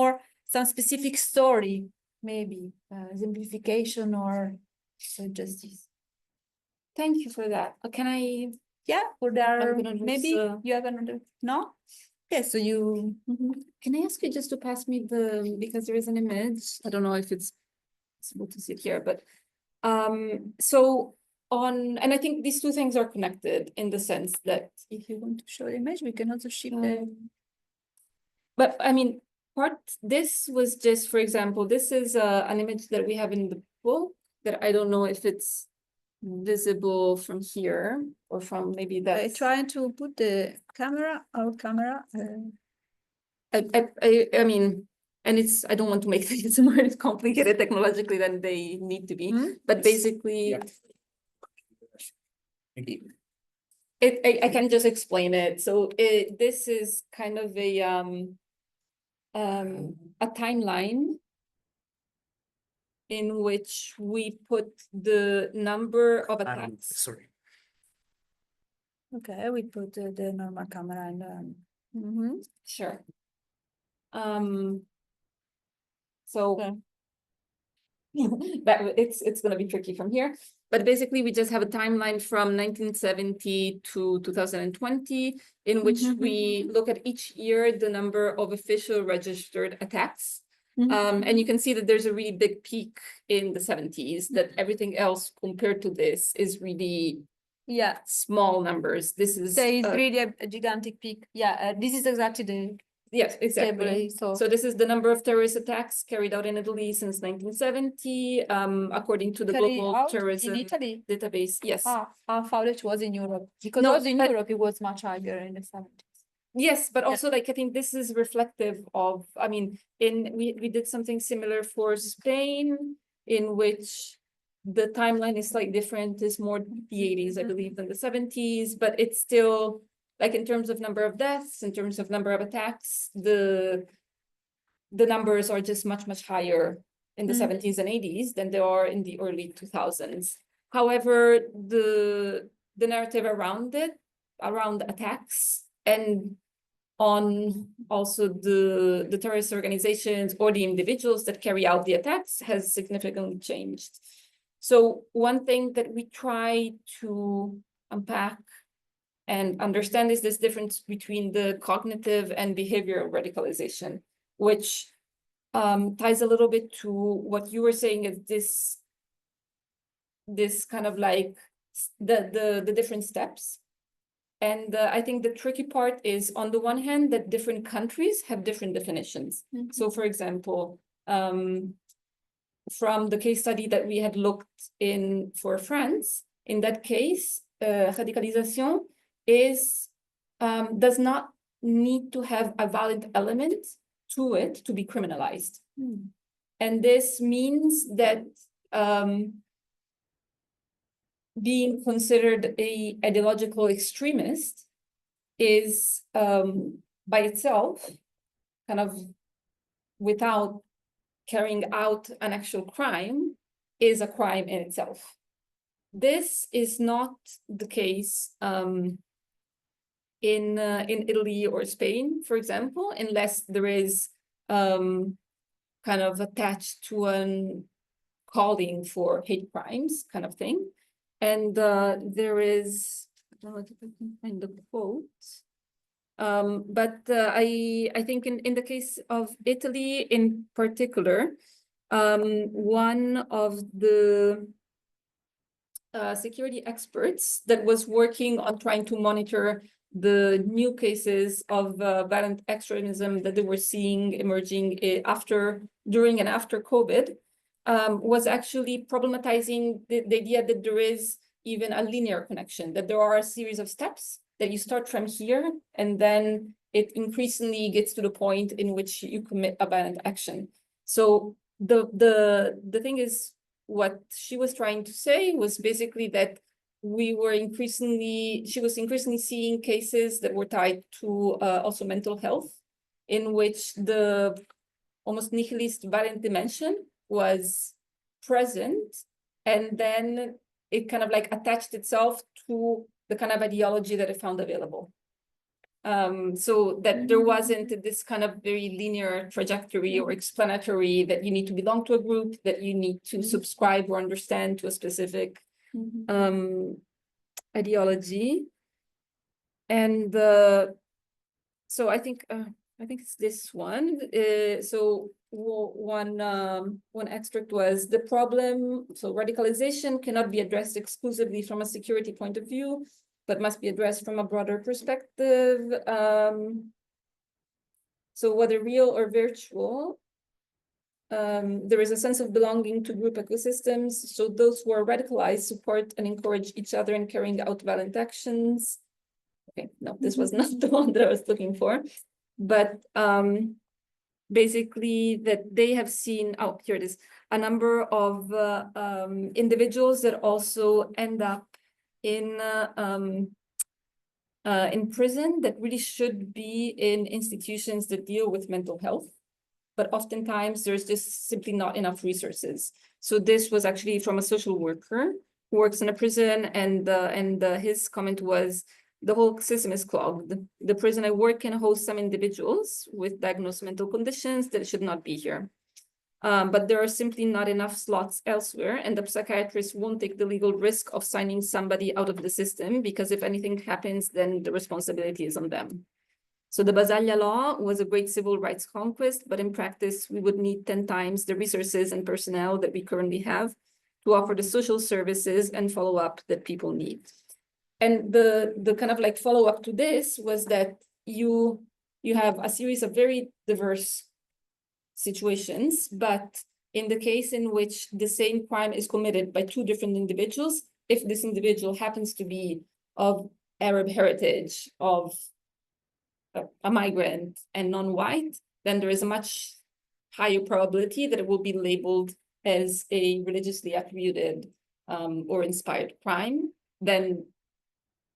Speaker 2: specific story, maybe exemplification or just this.
Speaker 4: Thank you for that. Can I?
Speaker 2: Yeah, or maybe you have another. No. Okay, so you.
Speaker 4: Can I ask you just to pass me because there is an image. I don't know if it's possible to see it here, but so and I think these two things are connected in the sense that,
Speaker 2: If you want to show the image, we can also ship the.
Speaker 4: but I mean, this was just, for example, this is an image that we have in the book that I don't know if it's visible from here or from maybe
Speaker 2: I
Speaker 4: that.
Speaker 2: trying to put the camera, our camera.
Speaker 4: I mean, and I don't want to make things more complicated technologically than they need to be, but basically,
Speaker 1: Yeah.
Speaker 4: I can just explain it. So this is kind of a timeline in which we put the number of attacks.
Speaker 1: Sorry.
Speaker 2: Okay, we put the normal camera and
Speaker 4: Sure. So
Speaker 2: Okay.
Speaker 4: that it's going to be tricky from here, but basically we just have a timeline from 1970 to 2020 in which we look at each year the number of official registered attacks. And you can see that there's a really big peak in the 70s, that everything else compared to this is really
Speaker 2: yeah.
Speaker 4: small numbers. This is
Speaker 2: There is really a gigantic peak. Yeah, this is exactly the
Speaker 4: yes, exactly.
Speaker 2: table.
Speaker 4: So this is the number of terrorist attacks carried out in Italy since 1970, according to the
Speaker 2: carried
Speaker 4: Global
Speaker 2: out
Speaker 4: Terrorism
Speaker 2: in Italy.
Speaker 4: Database. Yes.
Speaker 2: I thought it was in Europe because
Speaker 4: No,
Speaker 2: also in
Speaker 4: but-
Speaker 2: Europe it was much higher in the 70s.
Speaker 4: Yes, but also like I think this is reflective of, I mean, we did something similar for Spain, in which the timeline is slightly different, is more the 80s, I believe, than the 70s, but it's still like in terms of number of deaths, in terms of number of attacks, the numbers are just much higher in the 70s and 80s than they are in the early 2000s. However, the narrative around it, around attacks and on also the terrorist organizations or the individuals that carry out the attacks has significantly changed. So one thing that we try to unpack and understand is this difference between the cognitive and behavioral radicalization, which ties a little bit to what you were saying is this kind of like the different steps. And I think the tricky part is, on the one hand, that different countries have different definitions. So, for example, from the case study that we had looked in for France, in that case, radicalisation does not need to have a valid element to it to be criminalized. And this means that being considered a ideological extremist is by itself kind of without carrying out an actual crime is a crime in itself. This is not the case in Italy or Spain, for example, unless there is kind of attached to an calling for hate crimes kind of thing. And there is, I don't know if I can find the quote, but I think in the case of Italy in particular, one of the security experts that was working on trying to monitor the new cases of violent extremism that they were seeing emerging during and after COVID, was actually problematizing the idea that there is even a linear connection, that there are a series of steps that you start from here, and then it increasingly gets to the point in which you commit a violent action. So the thing is, what she was trying to say was basically that she was increasingly seeing cases that were tied to also mental health, in which the almost nihilist violent dimension was present, and then it kind of like attached itself to the kind of ideology that it found available. So that there wasn't this kind of very linear trajectory or explanatory that you need to belong to a group, that you need to subscribe or understand to a specific ideology. And so I think it's this one. So one extract was the problem. So radicalization cannot be addressed exclusively from a security point of view, but must be addressed from a broader perspective. So whether real or virtual, there is a sense of belonging to group ecosystems. So those who are radicalized support and encourage each other in carrying out violent actions. Okay, no, this was not the one that I was looking for, but basically that they have seen, oh, here it is, a number of individuals that also end up in prison that really should be in institutions that deal with mental health. But oftentimes there's just simply not enough resources. So this was actually from a social worker who works in a prison, and his comment was, the whole system is clogged. The prison I work in hosts some individuals with diagnosed mental conditions that should not be here. But there are simply not enough slots elsewhere, and the psychiatrist won't take the legal risk of signing somebody out of the system, because if anything happens, then the responsibility is on them. So the Basaglia law was a great civil rights conquest, but in practice, we would need 10 times the resources and personnel that we currently have to offer the social services and follow-up that people need. And the kind of like follow-up to this was that you have a series of very diverse situations, but in the case in which the same crime is committed by two different individuals, if this individual happens to be of Arab heritage, of a migrant and non-white, then there is a much higher probability that it will be labeled as a religiously attributed or inspired crime than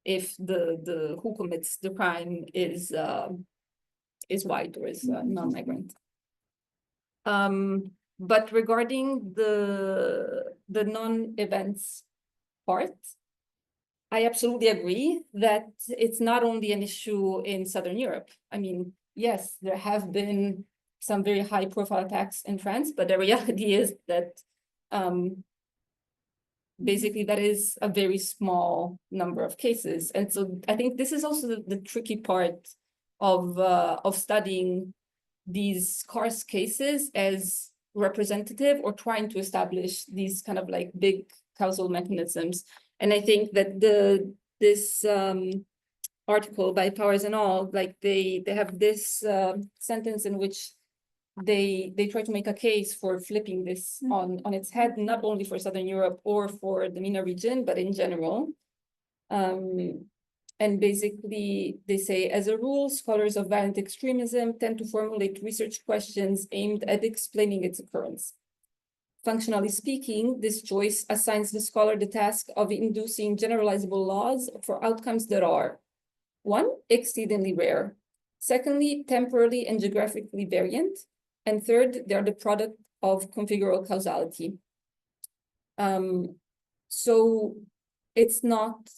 Speaker 4: if the who commits the crime is white or is non-migrant. But regarding the non-events part, I absolutely agree that it's not only an issue in Southern Europe. I mean, yes, there have been some very high profile attacks in France, but the reality is that basically that is a very small number of cases. And so I think this is also the tricky part of studying these scarce cases as representative or trying to establish these kind of like big causal mechanisms. And I think that this article by Powers and all, like they have this sentence in which they try to make a case for flipping this on its head, not only for Southern Europe or for the MENA region, but in general. And basically they say, as a rule, scholars of violent extremism tend to formulate research questions aimed at explaining its occurrence. Functionally speaking, this choice assigns the scholar the task of inducing generalizable laws for outcomes that are, 1, exceedingly rare, secondly, temporally and geographically variant, and third, they are the product of configural causality. So it's not,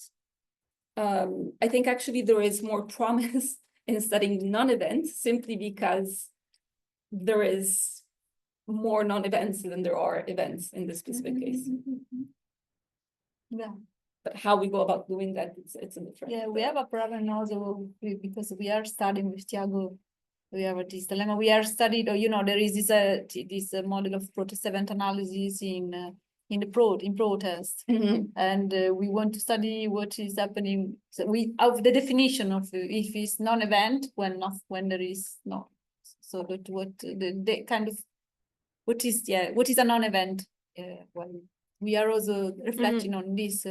Speaker 4: I think actually there is more promise in studying non-events simply because there is more non-events than there are events in this specific case.
Speaker 2: Yeah.
Speaker 4: But how we go about doing that, it's a different.
Speaker 2: Yeah, we have a problem also because we are studying with Tiago. We have this dilemma. We are studied, or there is this model of protest event analysis in protest, and we want to study what is happening. So we of the definition of if it's non-event when there is not. So that what the kind of what is a non-event? Well, we are also reflecting on this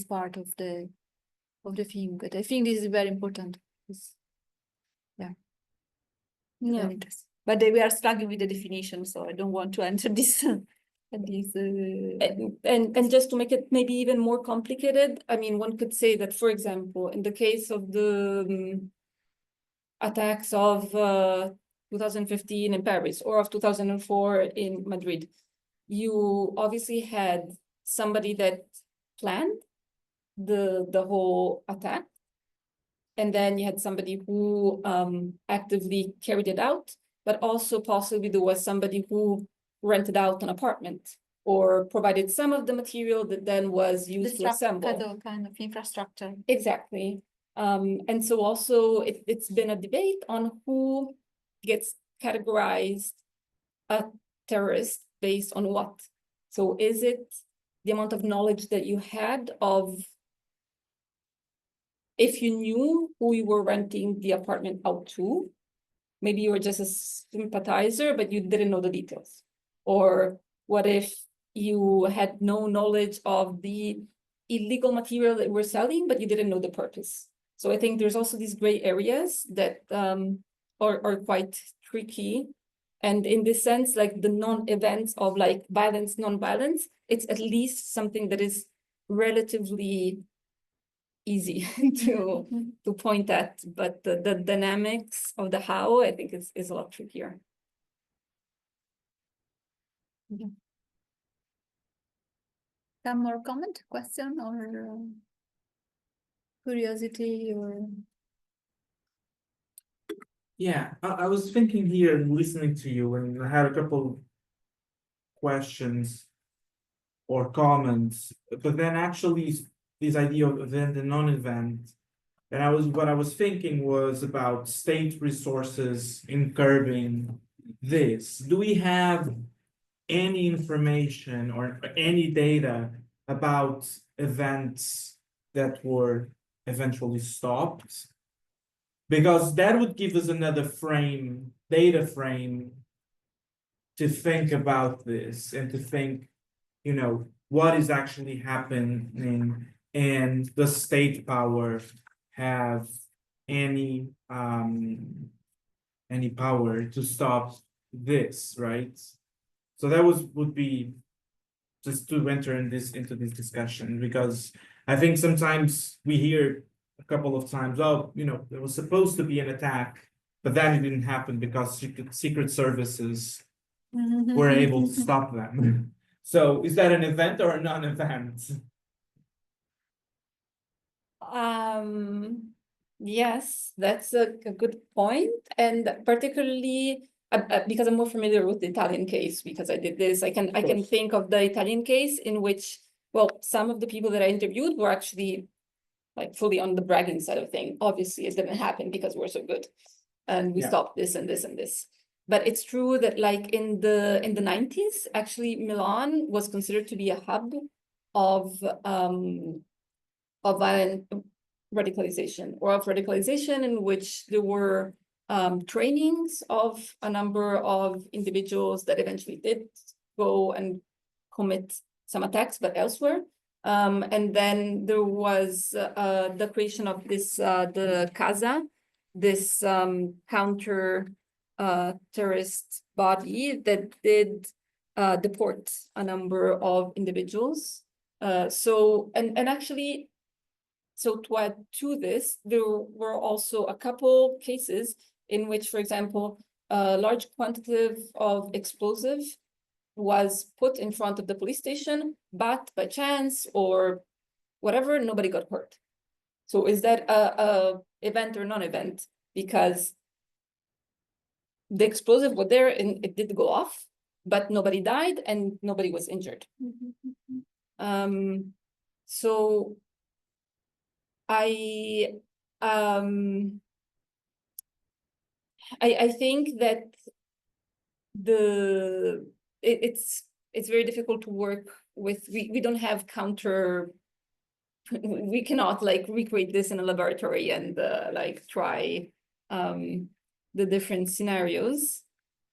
Speaker 2: part of the theme, but I think this is very important. Very interesting. But we are struggling with the definition, so I don't want to enter this.
Speaker 4: And just to make it maybe even more complicated, I mean, one could say that, for example, in the case of the attacks of 2015 in Paris or of 2004 in Madrid, you obviously had somebody that planned the whole attack, and then you had somebody who actively carried it out, but also possibly there was somebody who rented out an apartment or provided some of the material that then was used to assemble.
Speaker 2: Kind of infrastructure.
Speaker 4: Exactly. And so also it's been a debate on who gets categorized a terrorist based on what? So is it the amount of knowledge that you had of, if you knew who you were renting the apartment out to, maybe you were just a sympathizer, but you didn't know the details. Or what if you had no knowledge of the illegal material that we're selling, but you didn't know the purpose? So I think there's also these gray areas that are quite tricky. And in this sense, like the non-events of like violence, non-violence, it's at least something that is relatively easy to point at, but the dynamics of the how, I think is a lot trickier.
Speaker 2: Some more comment, question, or curiosity, or
Speaker 1: Yeah, I was thinking here and listening to you, and I had a couple questions or comments, but then actually this idea of event and non-event, and what I was thinking was about state resources in curbing this. Do we have any information or any data about events that were eventually stopped? Because that would give us another frame, data frame, to think about this and to think, you know, what is actually happening, and does state power have any power to stop this, right? So that would be just to enter into this discussion, because I think sometimes we hear a couple of times, oh, you know, there was supposed to be an attack, but then it didn't happen because secret services were able to stop them. So is that an event or a non-event?
Speaker 4: Yes, that's a good point. And particularly because I'm more familiar with the Italian case, because I did this, I can think of the Italian case in which, well, some of the people that I interviewed were actually like fully on the bragging side of thing. Obviously, it didn't happen because we're so good, and we stopped this and this and this. But it's true that like in the 90s, actually Milan was considered to be a hub of violent radicalization, in which there were trainings of a number of individuals that eventually did go and commit some attacks, but elsewhere. And then there was the creation of this, the CASA, this counter terrorist body that did deport a number of individuals. So actually, so to add to this, there were also a couple cases in which, for example, a large quantity of explosive was put in front of the police station, but by chance or whatever, nobody got hurt. So is that a event or non-event? Because the explosive was there and it did go off, but nobody died and nobody was injured. So I think that it's very difficult to work with. We don't have counter. We cannot like recreate this in a laboratory and like try the different scenarios.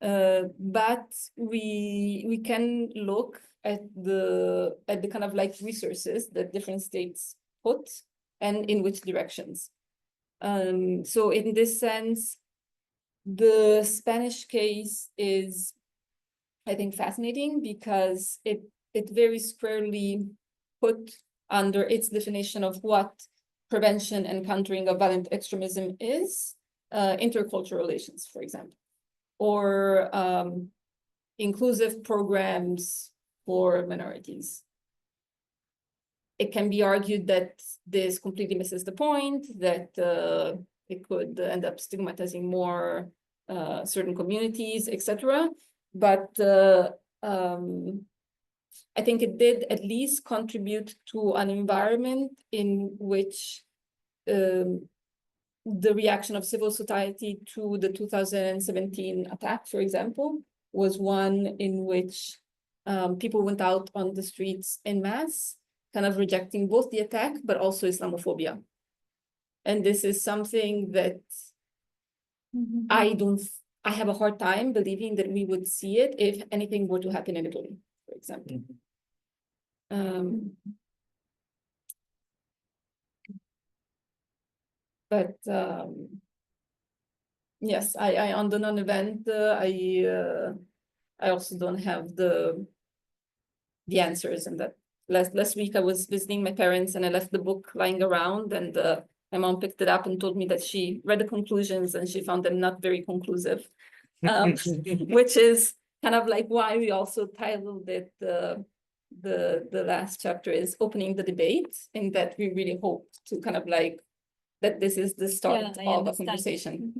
Speaker 4: But we can look at the kind of like resources that different states put and in which directions. So in this sense, the Spanish case is, I think, fascinating because it very squarely put under its definition of what prevention and countering of violent extremism is, intercultural relations, for example, or inclusive programs for minorities. It can be argued that this completely misses the point, that it could end up stigmatizing more certain communities, etc. But I think it did at least contribute to an environment in which the reaction of civil society to the 2017 attack, for example, was one in which people went out on the streets en masse, kind of rejecting both the attack, but also Islamophobia. And this is something that I have a hard time believing that we would see it if anything were to happen in Italy, for example. But yes, I on the non-event, I also don't have the answers. And that last week I was visiting my parents and I left the book lying around, and my mom picked it up and told me that she read the conclusions and she found them not very conclusive, which is kind of like why we also titled it the last chapter is opening the debate, in that we really hope to kind of like that this is the start of a conversation.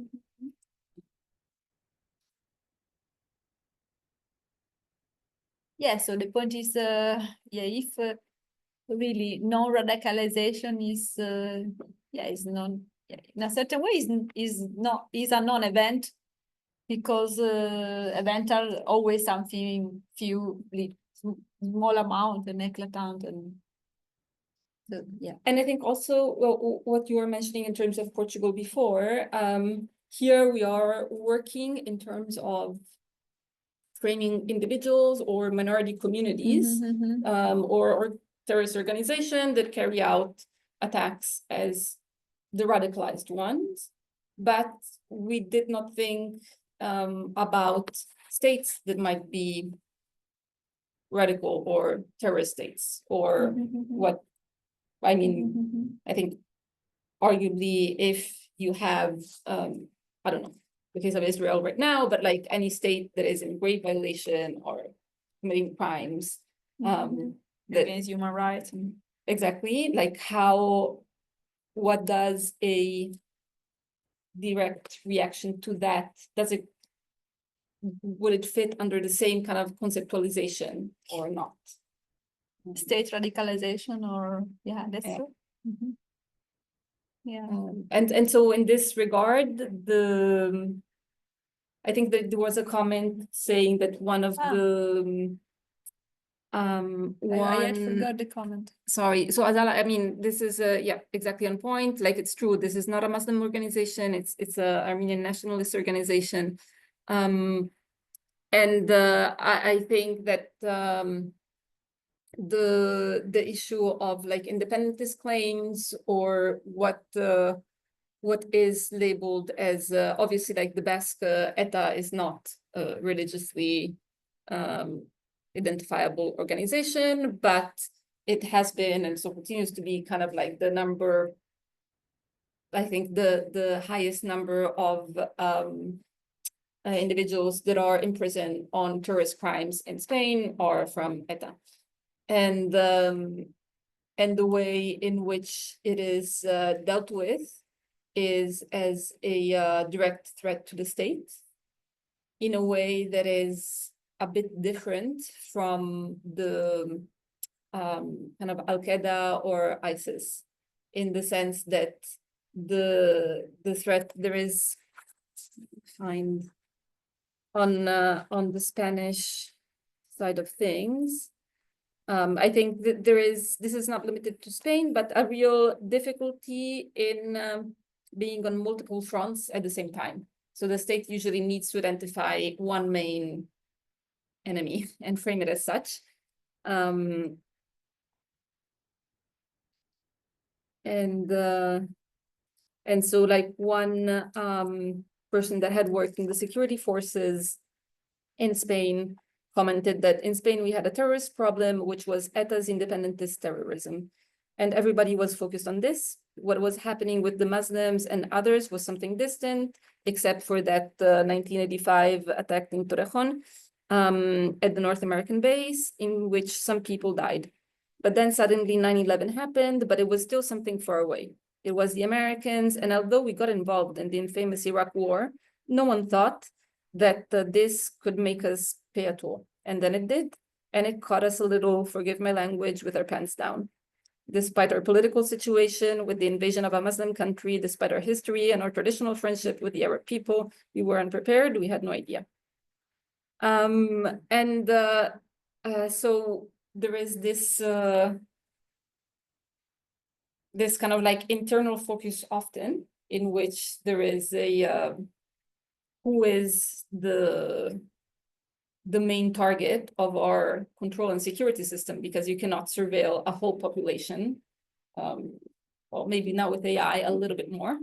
Speaker 2: Yeah, so the point is, if really non-radicalization is, is non, in a certain way is a non-event, because events are always something few, small amount and eclatant, and so, yeah.
Speaker 4: And I think also, well, what you were mentioning in terms of Portugal before, here we are working in terms of framing individuals or minority communities, or terrorist organizations that carry out attacks as the radicalized ones. But we did not think about states that might be radical or terrorist states, or what, I mean, I think arguably if you have, I don't know, the case of Israel right now, but like any state that is in grave violation or committing crimes
Speaker 2: against human rights.
Speaker 4: Exactly, like what does a direct reaction to that, would it fit under the same kind of conceptualization or not?
Speaker 2: State radicalization, or that's true.
Speaker 4: And so in this regard, I think that there was a comment saying that one of the
Speaker 2: I had forgot the comment.
Speaker 4: Sorry, so Azala, I mean, this is exactly on point. Like, it's true, this is not a Muslim organization, it's a Armenian nationalist organization. And I think that the issue of like independentist claims, or what is labeled as obviously like the Basque ETA is not a religiously identifiable organization, but it has been and so continues to be kind of like the number, I think the highest number of individuals that are imprisoned on terrorist crimes in Spain are from ETA. And the way in which it is dealt with is as a direct threat to the state, in a way that is a bit different from the kind of Al-Qaeda or ISIS, in the sense that the threat there is find on the Spanish side of things. I think that this is not limited to Spain, but a real difficulty in being on multiple fronts at the same time. So the state usually needs to identify one main enemy and frame it as such. And so like one person that had worked in the security forces in Spain commented that in Spain we had a terrorist problem, which was ETA's independentist terrorism. And everybody was focused on this. What was happening with the Muslims and others was something distant, except for that 1985 attack in Torrejon at the North American base, in which some people died. But then suddenly 9/11 happened, but it was still something far away. It was the Americans, and although we got involved in the infamous Iraq War, no one thought that this could make us pay a toll. And then it did, and it caught us a little, forgive my language, with our pants down. Despite our political situation with the invasion of a Muslim country, despite our history and our traditional friendship with the Arab people, we were unprepared, we had no idea. So there is this this kind of like internal focus often, in which there is a who is the main target of our control and security system, because you cannot surveil a whole population. Well, maybe now with AI a little bit more.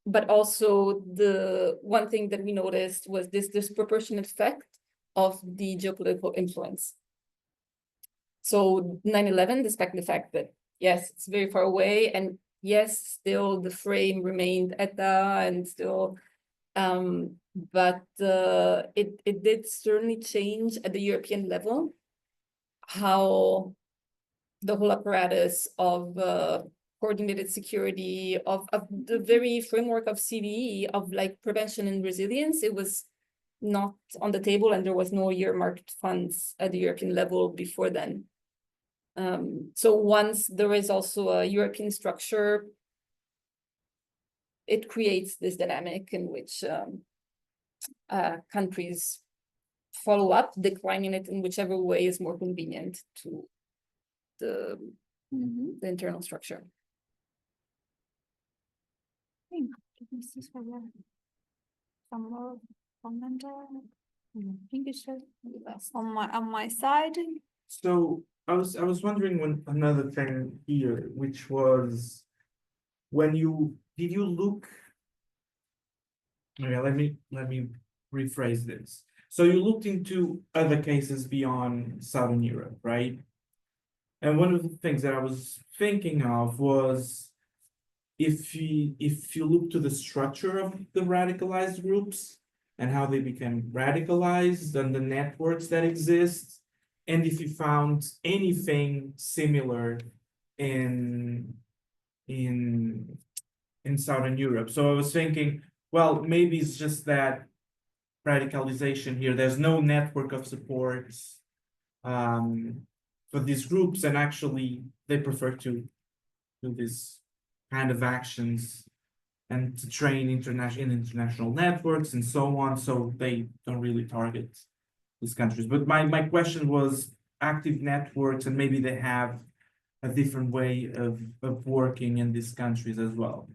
Speaker 4: But also the one thing that we noticed was this disproportionate effect of the geopolitical influence. So 9/11, despite the fact that, yes, it's very far away, and yes, still the frame remained ETA and still, but it did certainly change at the European level how the whole apparatus of coordinated security, of the very framework of CVE, of like prevention and resilience, it was not on the table, and there was no earmarked funds at the European level before then. So once there is also a European structure, it creates this dynamic in which countries follow up, declining it in whichever way is more convenient to the internal structure.
Speaker 2: Some more comment on my side.
Speaker 1: So I was wondering another thing here, which was when did you look? Okay, let me rephrase this. So you looked into other cases beyond Southern Europe, right? And one of the things that I was thinking of was if you look to the structure of the radicalized groups and how they became radicalized and the networks that exist, and if you found anything similar in Southern Europe. So I was thinking, well, maybe it's just that radicalization here, there's no network of supports for these groups, and actually they prefer to do this kind of actions and to train international networks and so on, so they don't really target these countries. But my question was active networks, and maybe they have a different way of working in these countries as well.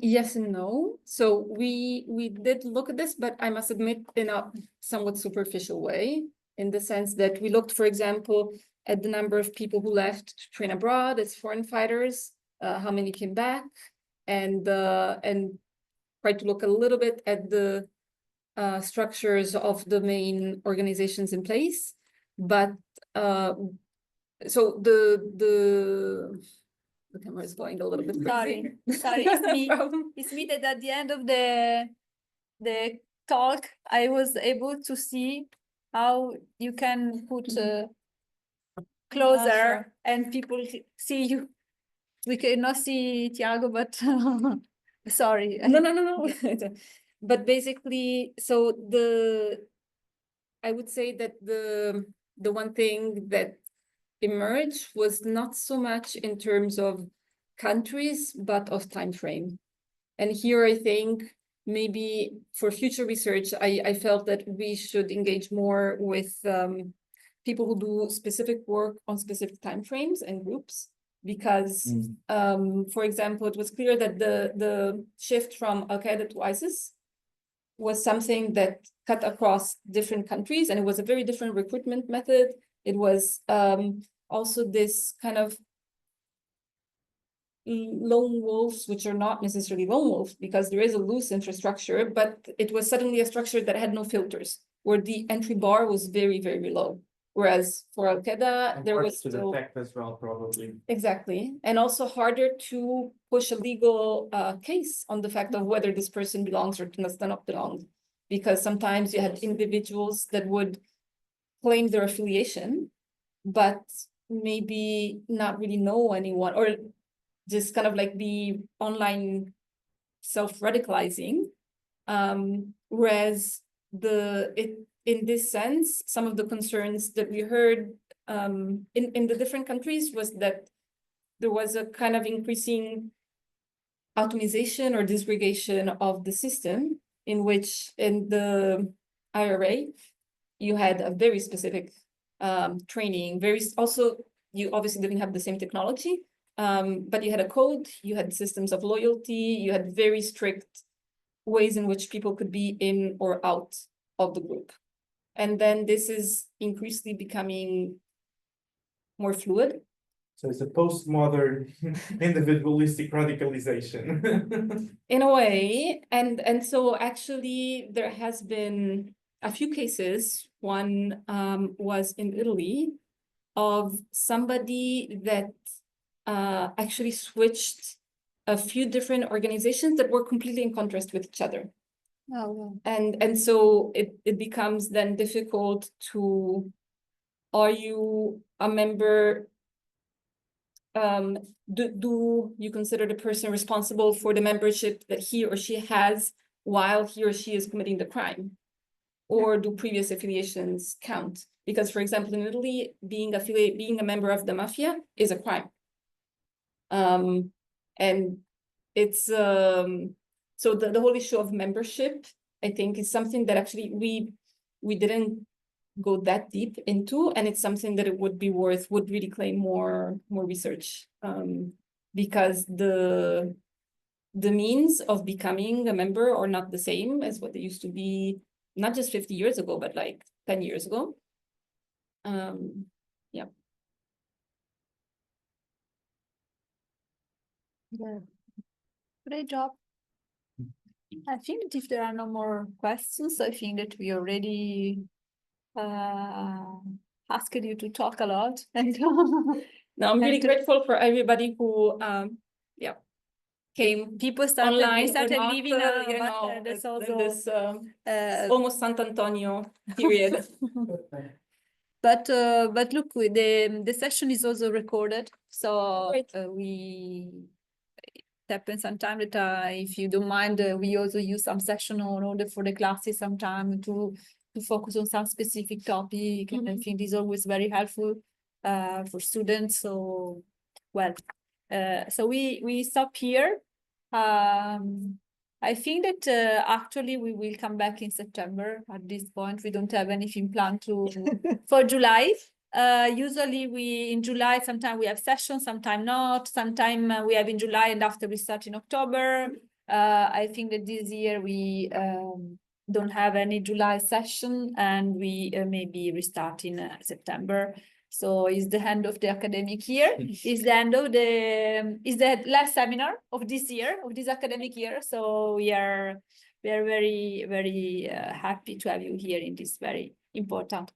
Speaker 4: Yes and no. So we did look at this, but I must admit in a somewhat superficial way, in the sense that we looked, for example, at the number of people who left to train abroad as foreign fighters, how many came back, and tried to look a little bit at the structures of the main organizations in place. But so the camera is going a little bit crazy.
Speaker 2: Sorry, it's me that at the end of the talk, I was able to see how you can put closer and people see you. We cannot see Tiago, but sorry.
Speaker 4: No. But basically, so I would say that the one thing that emerged was not so much in terms of countries, but of time frame. And here I think maybe for future research, I felt that we should engage more with people who do specific work on specific timeframes and groups, because, for example, it was clear that the shift from Al-Qaeda to ISIS was something that cut across different countries, and it was a very different recruitment method. It was also this kind of lone wolves, which are not necessarily lone wolves, because there is a loose infrastructure, but it was suddenly a structure that had no filters, where the entry bar was very, very low. Whereas for Al-Qaeda, there was still
Speaker 1: detect as well, probably.
Speaker 4: Exactly, and also harder to push a legal case on the fact of whether this person belongs or does not belong, because sometimes you had individuals that would claim their affiliation, but maybe not really know anyone, or just kind of like be online self-radicalizing. Whereas in this sense, some of the concerns that we heard in the different countries was that there was a kind of increasing automation or disgregation of the system, in which in the IRA, you had a very specific training, also, you obviously didn't have the same technology, but you had a code, you had systems of loyalty, you had very strict ways in which people could be in or out of the group. And then this is increasingly becoming more fluid.
Speaker 1: So it's a postmodern individualistic radicalization.
Speaker 4: In a way, and so actually there has been a few cases. One was in Italy of somebody that actually switched a few different organizations that were completely in contrast with each other.
Speaker 2: Oh, wow.
Speaker 4: And so it becomes then difficult to, are you a member? Do you consider the person responsible for the membership that he or she has while he or she is committing the crime? Or do previous affiliations count? Because, for example, in Italy, being a member of the mafia is a crime. And it's so the whole issue of membership, I think, is something that actually we didn't go that deep into, and it's something that it would really claim more research, because the means of becoming a member are not the same as what they used to be, not just 50 years ago, but like 10 years ago. Yeah.
Speaker 2: Yeah. Great job. I think that if there are no more questions, I think that we already asked you to talk a lot. And
Speaker 4: No, I'm really grateful for everybody who came
Speaker 2: people started,
Speaker 4: online.
Speaker 2: they started
Speaker 4: or not,
Speaker 2: leaving,
Speaker 4: but
Speaker 2: that's
Speaker 4: in
Speaker 2: also
Speaker 4: this almost Sant'Antonio period.
Speaker 2: But look, the session is also recorded, so
Speaker 4: Great.
Speaker 2: we happen sometime that if you don't mind, we also use some session in order for the classes sometime to focus on some specific topic, and I think this is always very helpful for students. So well, so we stop here. I think that actually we will come back in September. At this point, we don't have anything planned for July. Usually in July, sometimes we have sessions, sometimes not. Sometimes we have in July and after we start in October. I think that this year we don't have any July session, and we maybe restart in September. So it's the end of the academic year. It's the end of the last seminar of this year, of this academic year. So we are very, very happy to have you here in this very important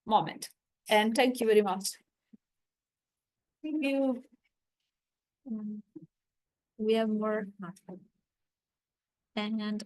Speaker 2: moment. And thank you very much. Thank you. We have more. And